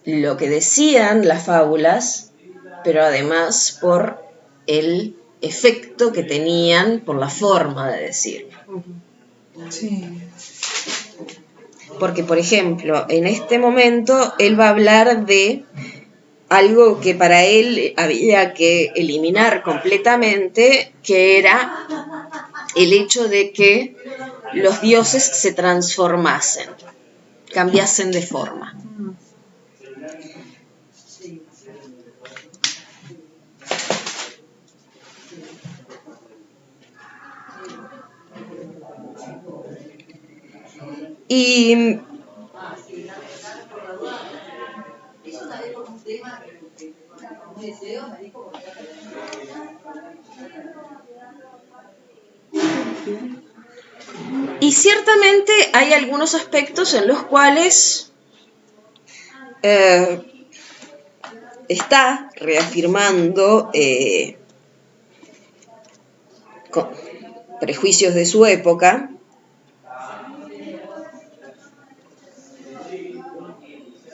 lo que decían las fábulas, pero además por el efecto que tenían, por la forma de decirlo. Sí. Porque, por ejemplo, en este momento él va a hablar de algo que para él había que eliminar completamente, que era el hecho de que los dioses se transformasen, cambiasen de forma. Y ciertamente hay algunos aspectos en los cuales está reafirmando prejuicios de su época,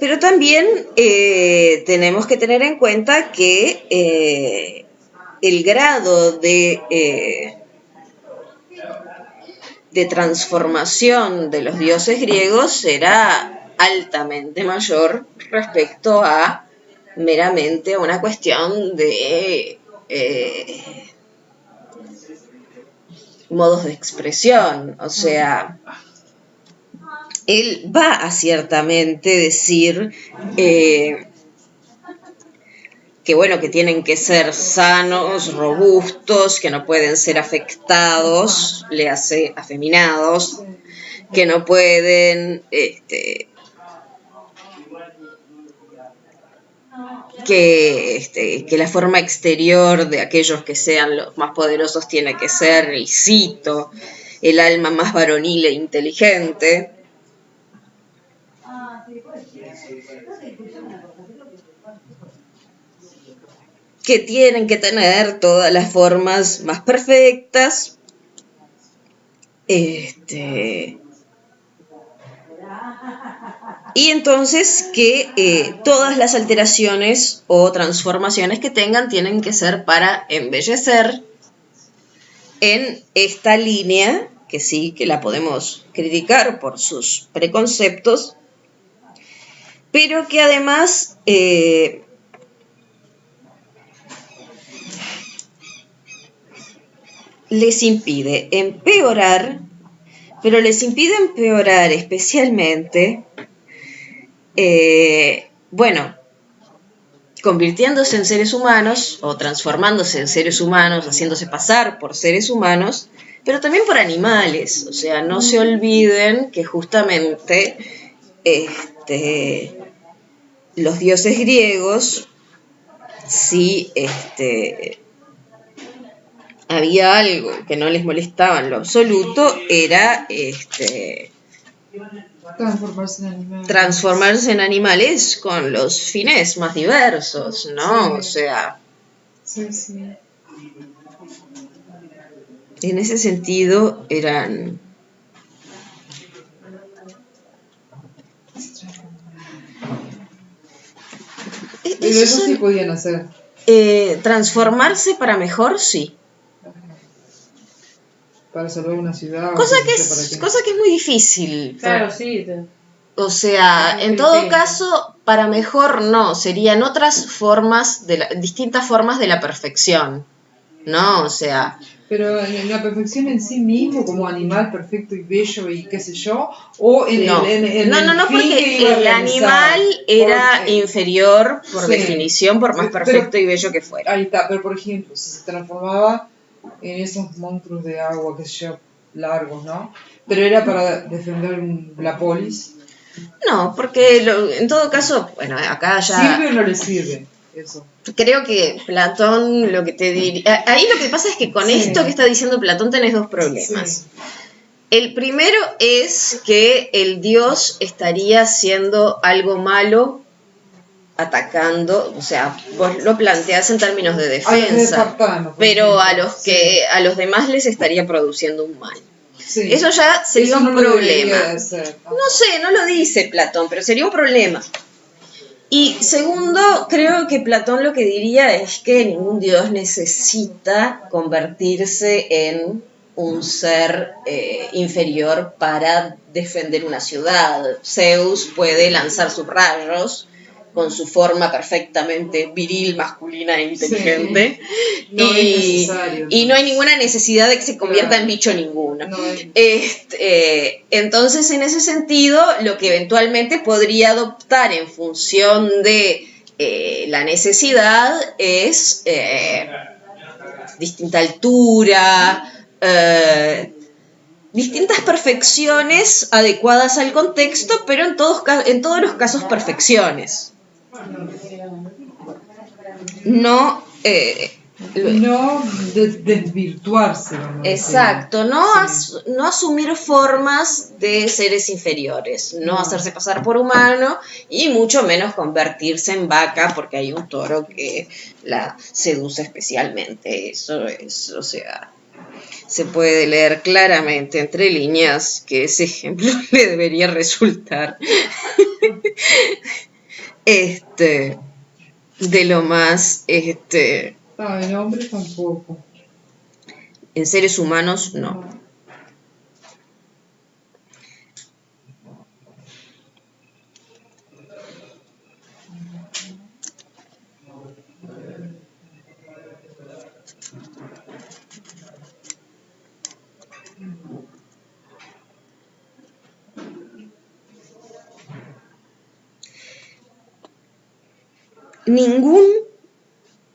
pero también tenemos que tener en cuenta que el grado de transformación de los dioses griegos era altamente mayor respecto a meramente una cuestión de modos de expresión. O sea, él va a ciertamente decir que tienen que ser sanos, robustos, que no pueden ser afectados, le hace afeminados, que no pueden que la forma exterior de aquellos que sean los más poderosos tiene que ser, y cito, el alma más varonil e inteligente. Que tienen que tener todas las formas más perfectas, Y entonces que todas las alteraciones o transformaciones que tengan tienen que ser para embellecer en esta línea, que sí que la podemos criticar por sus preconceptos, pero que además les impide empeorar, pero les impide empeorar especialmente, bueno, convirtiéndose en seres humanos o transformándose en seres humanos, haciéndose pasar por seres humanos, pero también por animales. O sea, no se olviden que justamente los dioses griegos, sí, había algo que no les molestaba en lo absoluto, era transformarse en animales con los fines más diversos, ¿no? Sí. O sea, sí, sí. En ese sentido eran eso sí podían hacer. Transformarse para mejor, sí. Para salvar una ciudad. Cosa que es muy difícil. Claro, sí. O sea, en todo caso, para mejor no, serían otras formas, distintas formas de la perfección, ¿no? O sea... Pero en la perfección en sí mismo, como animal perfecto y bello y qué sé yo, o en no, porque el animal era inferior por definición, por más perfecto y bello que fuera. Ahí está, pero por ejemplo, si se transformaba en esos monstruos de agua, qué sé yo, largos, ¿no? Pero era para defender la polis. No, porque en todo caso, bueno, acá ya... ¿Sirve o no le sirve eso? Creo que Platón lo que te diría... Ahí lo que pasa es que con esto que está diciendo Platón tenés dos problemas. Sí. El primero es que el dios estaría haciendo algo malo atacando, o sea, vos lo planteás en términos de defensa, pero a los demás les estaría produciendo un mal. Sí. Eso ya sería un problema. No sé, no lo dice Platón, pero sería un problema. Y segundo, creo que Platón lo que diría es que ningún dios necesita convertirse en un ser inferior para defender una ciudad. Zeus puede lanzar sus rayos con su forma perfectamente viril, masculina e inteligente. Sí. Y no hay ninguna necesidad de que se convierta en bicho ninguno. No entonces, en ese sentido, lo que eventualmente podría adoptar en función de la necesidad es distinta altura, distintas perfecciones adecuadas al contexto, pero en todos los casos perfecciones. No desvirtuarse. Exacto, no asumir formas de seres inferiores, no hacerse pasar por humano y mucho menos convertirse en vaca porque hay un toro que la seduce especialmente. Eso es, o sea, se puede leer claramente entre líneas que ese ejemplo le debería resultar de lo más en hombres tampoco. En seres humanos no. Ningún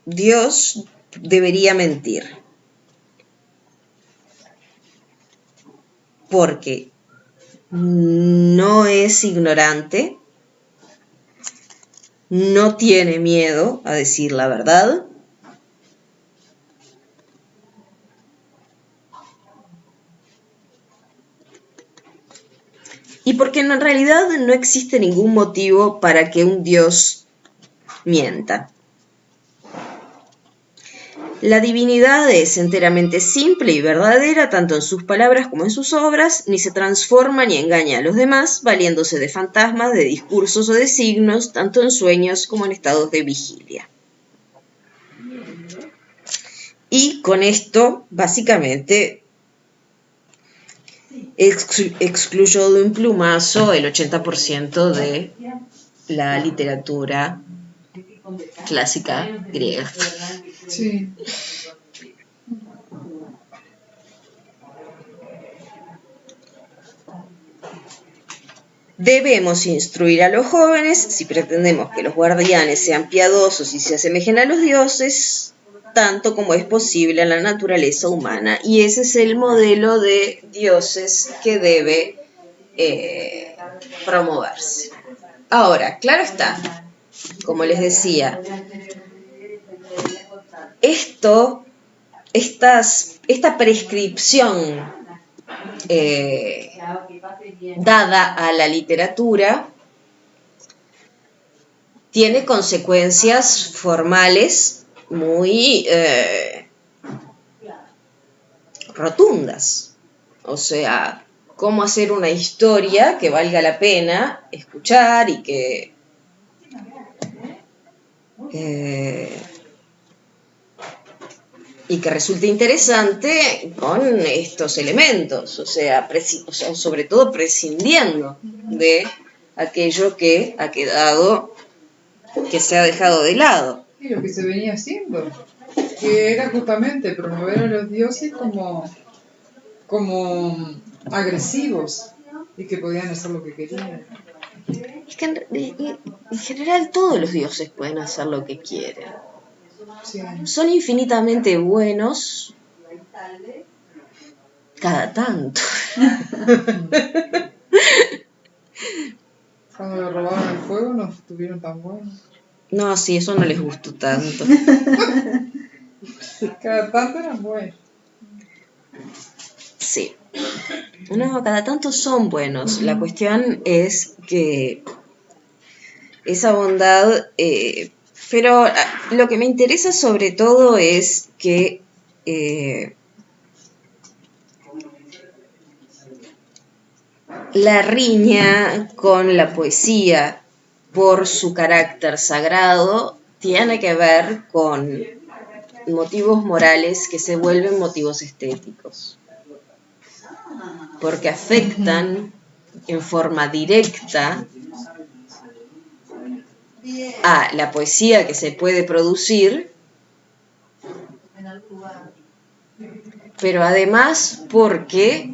dios debería mentir, porque no es ignorante, no tiene miedo a decir la verdad, y porque en realidad no existe ningún motivo para que un dios mienta. La divinidad es enteramente simple y verdadera, tanto en sus palabras como en sus obras, ni se transforma ni engaña a los demás, valiéndose de fantasmas, de discursos o de signos, tanto en sueños como en estados de vigilia. Y con esto, básicamente, excluyó de un plumazo el 80% de la literatura clásica griega. Sí. Debemos instruir a los jóvenes si pretendemos que los guardianes sean piadosos y se asemejen a los dioses, tanto como es posible a la naturaleza humana. Y ese es el modelo de dioses que debe promoverse. Ahora, claro está, como les decía, esta prescripción dada a la literatura tiene consecuencias formales muy rotundas. O sea, cómo hacer una historia que valga la pena escuchar y que resulte interesante con estos elementos, o sea, sobre todo prescindiendo de aquello que ha quedado, que se ha dejado de lado. Y lo que se venía haciendo, que era justamente promover a los dioses como agresivos y que podían hacer lo que querían. Es que en general todos los dioses pueden hacer lo que quieren. Sí. Son infinitamente buenos cada tanto. Cuando le robaron el fuego no estuvieron tan buenos. No, sí, eso no les gustó tanto. Cada tanto eran buenos. Sí. No, cada tanto son buenos. La cuestión es que esa bondad... pero lo que me interesa sobre todo es que la riña con la poesía por su carácter sagrado tiene que ver con motivos morales que se vuelven motivos estéticos, porque afectan en forma directa a la poesía que se puede producir, pero además porque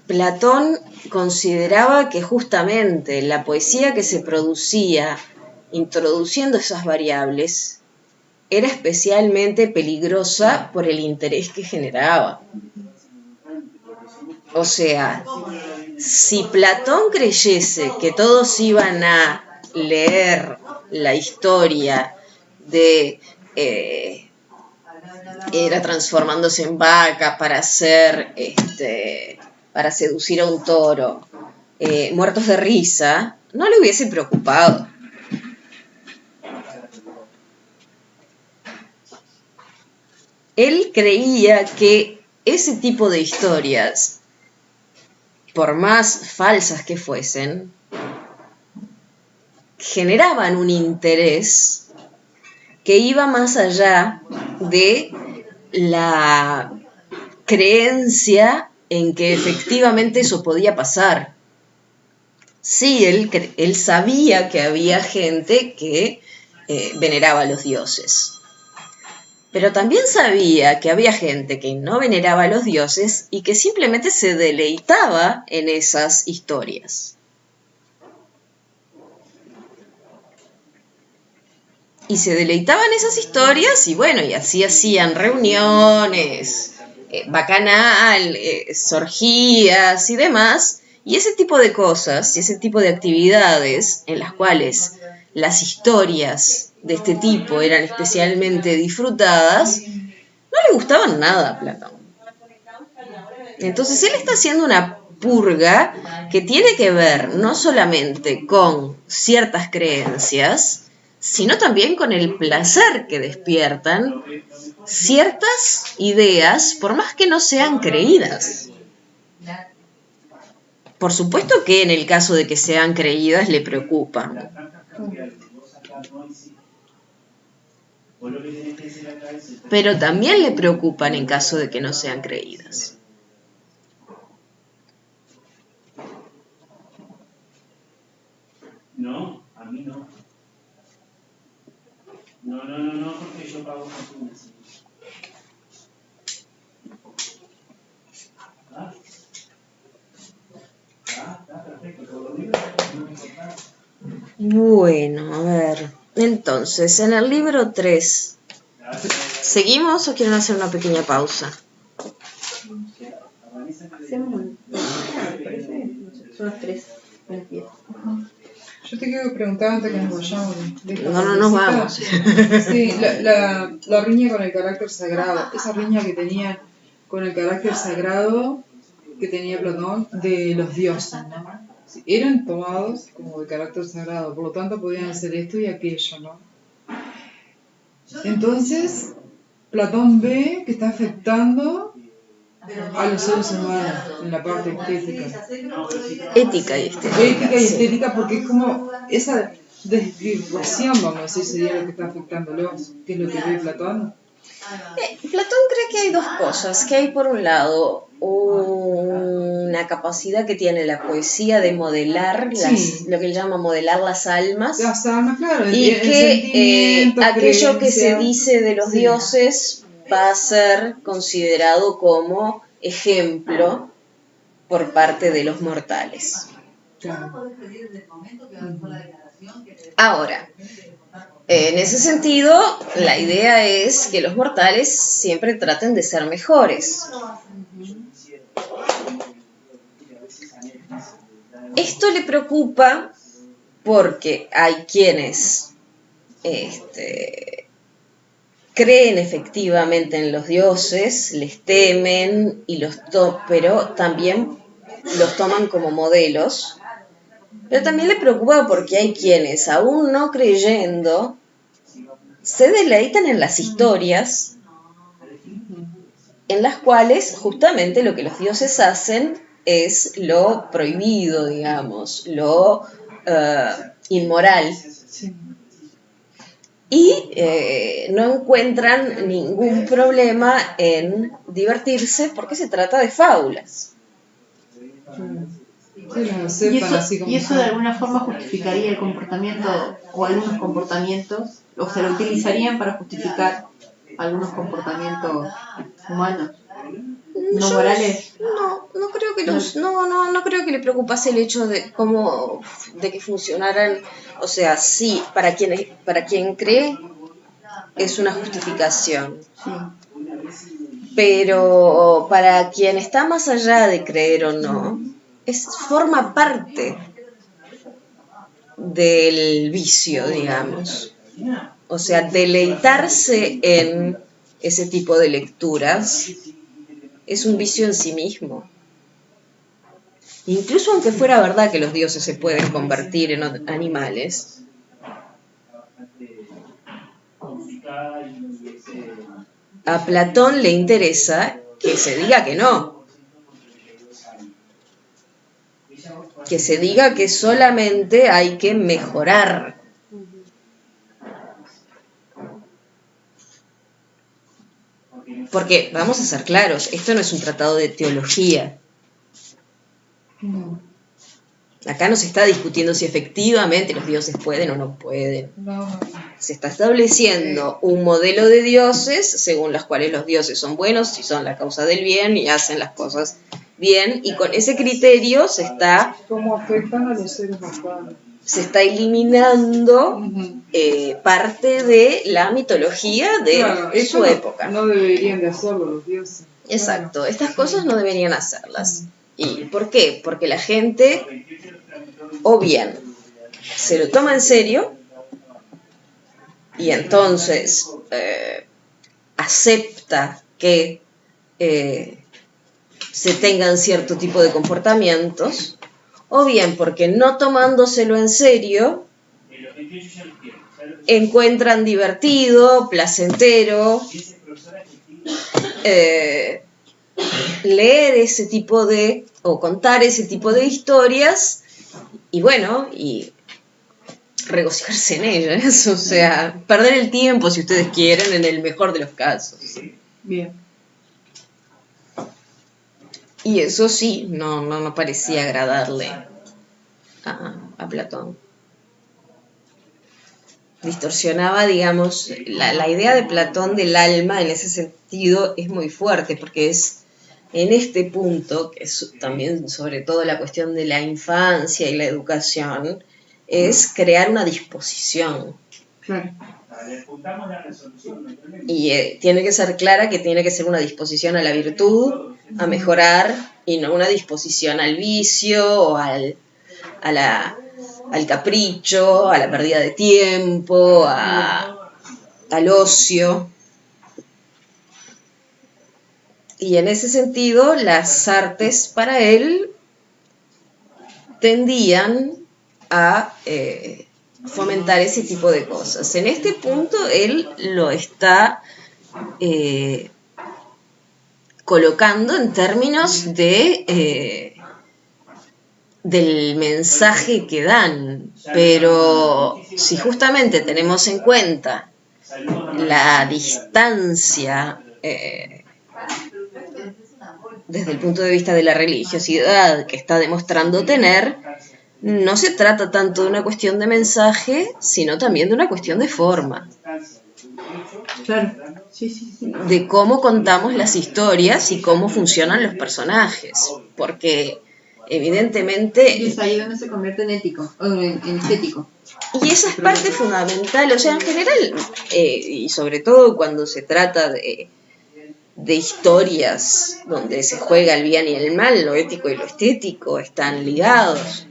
Platón consideraba que justamente la poesía que se producía introduciendo esas variables era especialmente peligrosa por el interés que generaba. O sea, si Platón creyese que todos iban a leer la historia de era transformándose en vaca para hacer para seducir a un toro, muertos de risa, no le hubiese preocupado. Él creía que ese tipo de historias, por más falsas que fuesen, generaban un interés que iba más allá de la creencia en que efectivamente eso podía pasar. Sí, él sabía que había gente que veneraba a los dioses, pero también sabía que había gente que no veneraba a los dioses y que simplemente se deleitaba en esas historias. Y se deleitaban en esas historias y bueno, y así hacían reuniones, bacanal, orgías y demás, y ese tipo de cosas y ese tipo de actividades en las cuales las historias de este tipo eran especialmente disfrutadas, no le gustaban nada a Platón. Entonces él está haciendo una purga que tiene que ver no solamente con ciertas creencias, sino también con el placer que despiertan ciertas ideas, por más que no sean creídas. Por supuesto que en el caso de que sean creídas le preocupan. Pero también le preocupan en caso de que no sean creídas. No, a mí no. No, porque yo pago fortunas. Está perfecto. Por lo menos no me importa. Bueno, a ver. Entonces, en el libro 3, ¿seguimos o quieren hacer una pequeña pausa? Hacemos me parece, no sé, son las 3:10. Yo te quiero preguntar antes que nos vayamos de esta No nos vamos. Sí, la riña con el carácter sagrado, esa riña que tenían con el carácter sagrado que tenía Platón de los dioses, ¿no? Sí, eran tomados como de carácter sagrado, por lo tanto podían hacer esto y aquello, ¿no? Entonces, Platón ve que está afectando a los seres humanos en la parte estética. Ética y estética. Ética y estética, porque es como esa desvirtuación, vamos a decir, sería lo que está afectándolos, que es lo que ve Platón. Platón cree que hay dos cosas, que hay por un lado una capacidad que tiene la poesía de modelar, lo que él llama modelar las almas, Claro, y que aquello que se dice de los dioses va a ser considerado como ejemplo por parte de los mortales. Claro. Ahora, en ese sentido, la idea es que los mortales siempre traten de ser mejores. Esto le preocupa porque hay quienes creen efectivamente en los dioses, les temen, pero también los toman como modelos. Pero también le preocupa porque hay quienes, aún no creyendo, se deleitan en las historias en las cuales justamente lo que los dioses hacen es lo prohibido, digamos, lo inmoral. Y no encuentran ningún problema en divertirse porque se trata de fábulas. Y eso de alguna forma justificaría el comportamiento o algunos comportamientos, o se lo utilizarían para justificar algunos comportamientos humanos no morales. No creo que no creo que le preocupase el hecho de que funcionaran. O sea, sí, para quien cree es una justificación. Sí. Pero para quien está más allá de creer o no, forma parte del vicio, digamos. O sea, deleitarse en ese tipo de lecturas es un vicio en sí mismo. Incluso aunque fuera verdad que los dioses se pueden convertir en animales, a Platón le interesa que se diga que no. Que se diga que solamente hay que mejorar. Porque, vamos a ser claros, esto no es un tratado de teología. No. Acá no se está discutiendo si efectivamente los dioses pueden o no pueden. No. Se está estableciendo un modelo de dioses según los cuales los dioses son buenos y son la causa del bien y hacen las cosas bien, y con ese criterio ¿Cómo afectan a los seres mortales? Se está eliminando parte de la mitología de su época. No deberían de hacerlo los dioses. Exacto, estas cosas no deberían hacerlas. ¿Y por qué? Porque la gente o bien se lo toma en serio y entonces acepta que se tengan cierto tipo de comportamientos, o bien porque no tomándoselo en serio encuentran divertido, placentero, leer ese tipo de, o contar ese tipo de historias, y bueno, y regocijarse en ellas, o sea, perder el tiempo si ustedes quieren, en el mejor de los casos. Bien. Y eso sí, no parecía agradarle a Platón. Distorsionaba, digamos, la idea de Platón del alma en ese sentido es muy fuerte, porque es en este punto, que es también sobre todo la cuestión de la infancia y la educación, es crear una disposición. Claro. Y tiene que ser clara que tiene que ser una disposición a la virtud, a mejorar, y no una disposición al vicio o al capricho, a la pérdida de tiempo, al ocio. Y en ese sentido, las artes para él tendían a fomentar ese tipo de cosas. En este punto, él lo está colocando en términos del mensaje que dan, pero si justamente tenemos en cuenta la distancia desde el punto de vista de la religiosidad que está demostrando tener, no se trata tanto de una cuestión de mensaje, sino también de una cuestión de forma. Claro, sí. De cómo contamos las historias y cómo funcionan los personajes, porque evidentemente... Y es ahí donde se convierte en ético, en estético. Y esa es parte fundamental, o sea, en general, y sobre todo cuando se trata de historias donde se juega el bien y el mal, lo ético y lo estético están ligados.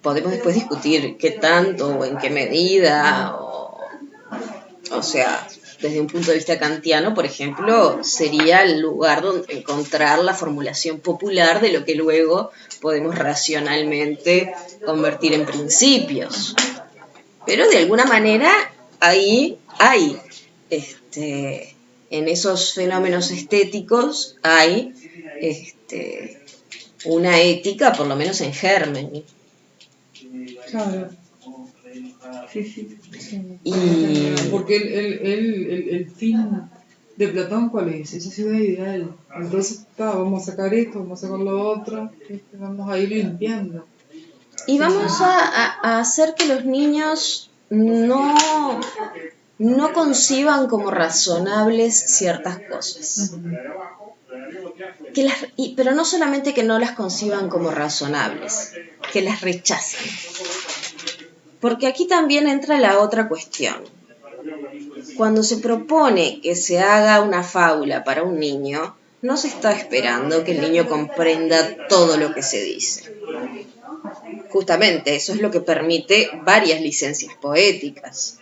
Podemos después discutir qué tanto o en qué medida, o sea, desde un punto de vista kantiano, por ejemplo, sería el lugar donde encontrar la formulación popular de lo que luego podemos racionalmente convertir en principios. Pero de alguna manera ahí hay, en esos fenómenos estéticos hay una ética, por lo menos en germen. Claro. Sí. Y porque el fin de Platón, ¿cuál es? Esa ciudad ideal. Entonces, vamos a sacar esto, vamos a sacar lo otro, vamos a ir limpiando. Y vamos a hacer que los niños no conciban como razonables ciertas cosas. Pero no solamente que no las conciban como razonables, que las rechacen. Porque aquí también entra la otra cuestión. Cuando se propone que se haga una fábula para un niño, no se está esperando que el niño comprenda todo lo que se dice. Justamente eso es lo que permite varias licencias poéticas.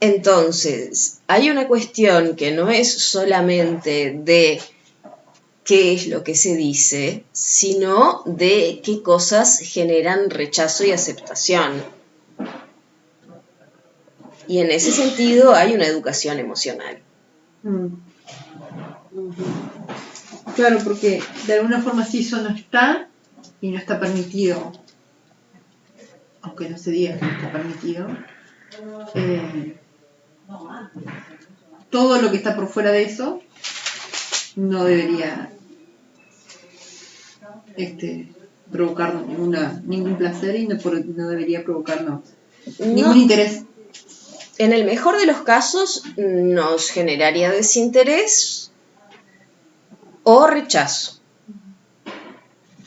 Entonces, hay una cuestión que no es solamente de qué es lo que se dice, sino de qué cosas generan rechazo y aceptación. Y en ese sentido hay una educación emocional. Claro, porque de alguna forma si eso no está y no está permitido, aunque no se diga que no está permitido, todo lo que está por fuera de eso no debería provocarnos ningún placer y no debería provocarnos ningún interés. En el mejor de los casos nos generaría desinterés o rechazo.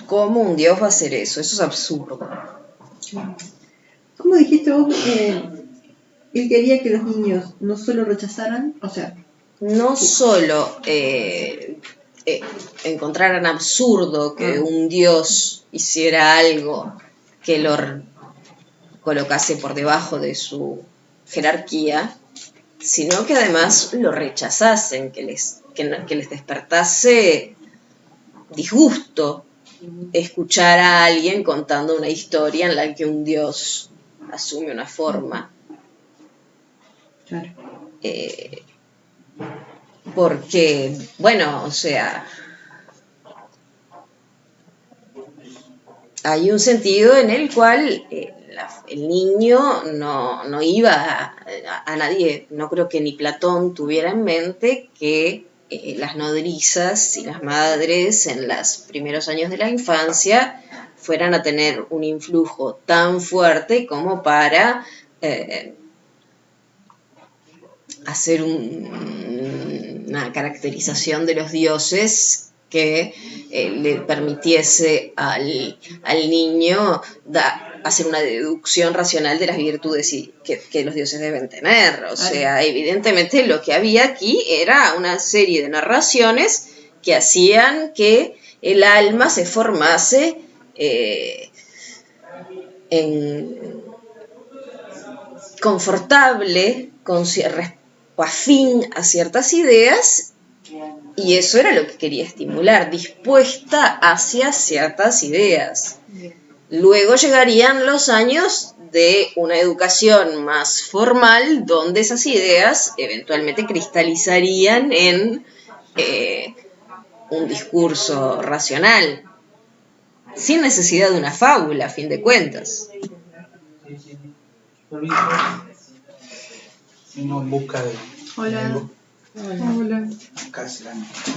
¿Cómo un Dios va a hacer eso? Eso es absurdo. ¿Cómo dijiste vos? Él quería que los niños no solo rechazaran, o sea... No solo encontraran absurdo que un Dios hiciera algo que lo colocase por debajo de su jerarquía, sino que además lo rechazasen, que les despertase disgusto escuchar a alguien contando una historia en la que un dios asume una forma. Claro. Porque, bueno, o sea, hay un sentido en el cual el niño no iba a nadie, no creo que ni Platón tuviera en mente que las nodrizas y las madres en los primeros años de la infancia fueran a tener un influjo tan fuerte como para hacer una caracterización de los dioses que le permitiese al niño hacer una deducción racional de las virtudes que los dioses deben tener. O sea, evidentemente lo que había aquí era una serie de narraciones que hacían que el alma se formase confortable, afín a ciertas ideas, y eso era lo que quería estimular, dispuesta hacia ciertas ideas. Luego llegarían los años de una educación más formal, donde esas ideas eventualmente cristalizarían en un discurso racional, sin necesidad de una fábula, a fin de cuentas. Uno en busca de... Hola. Hola. Casi la noche.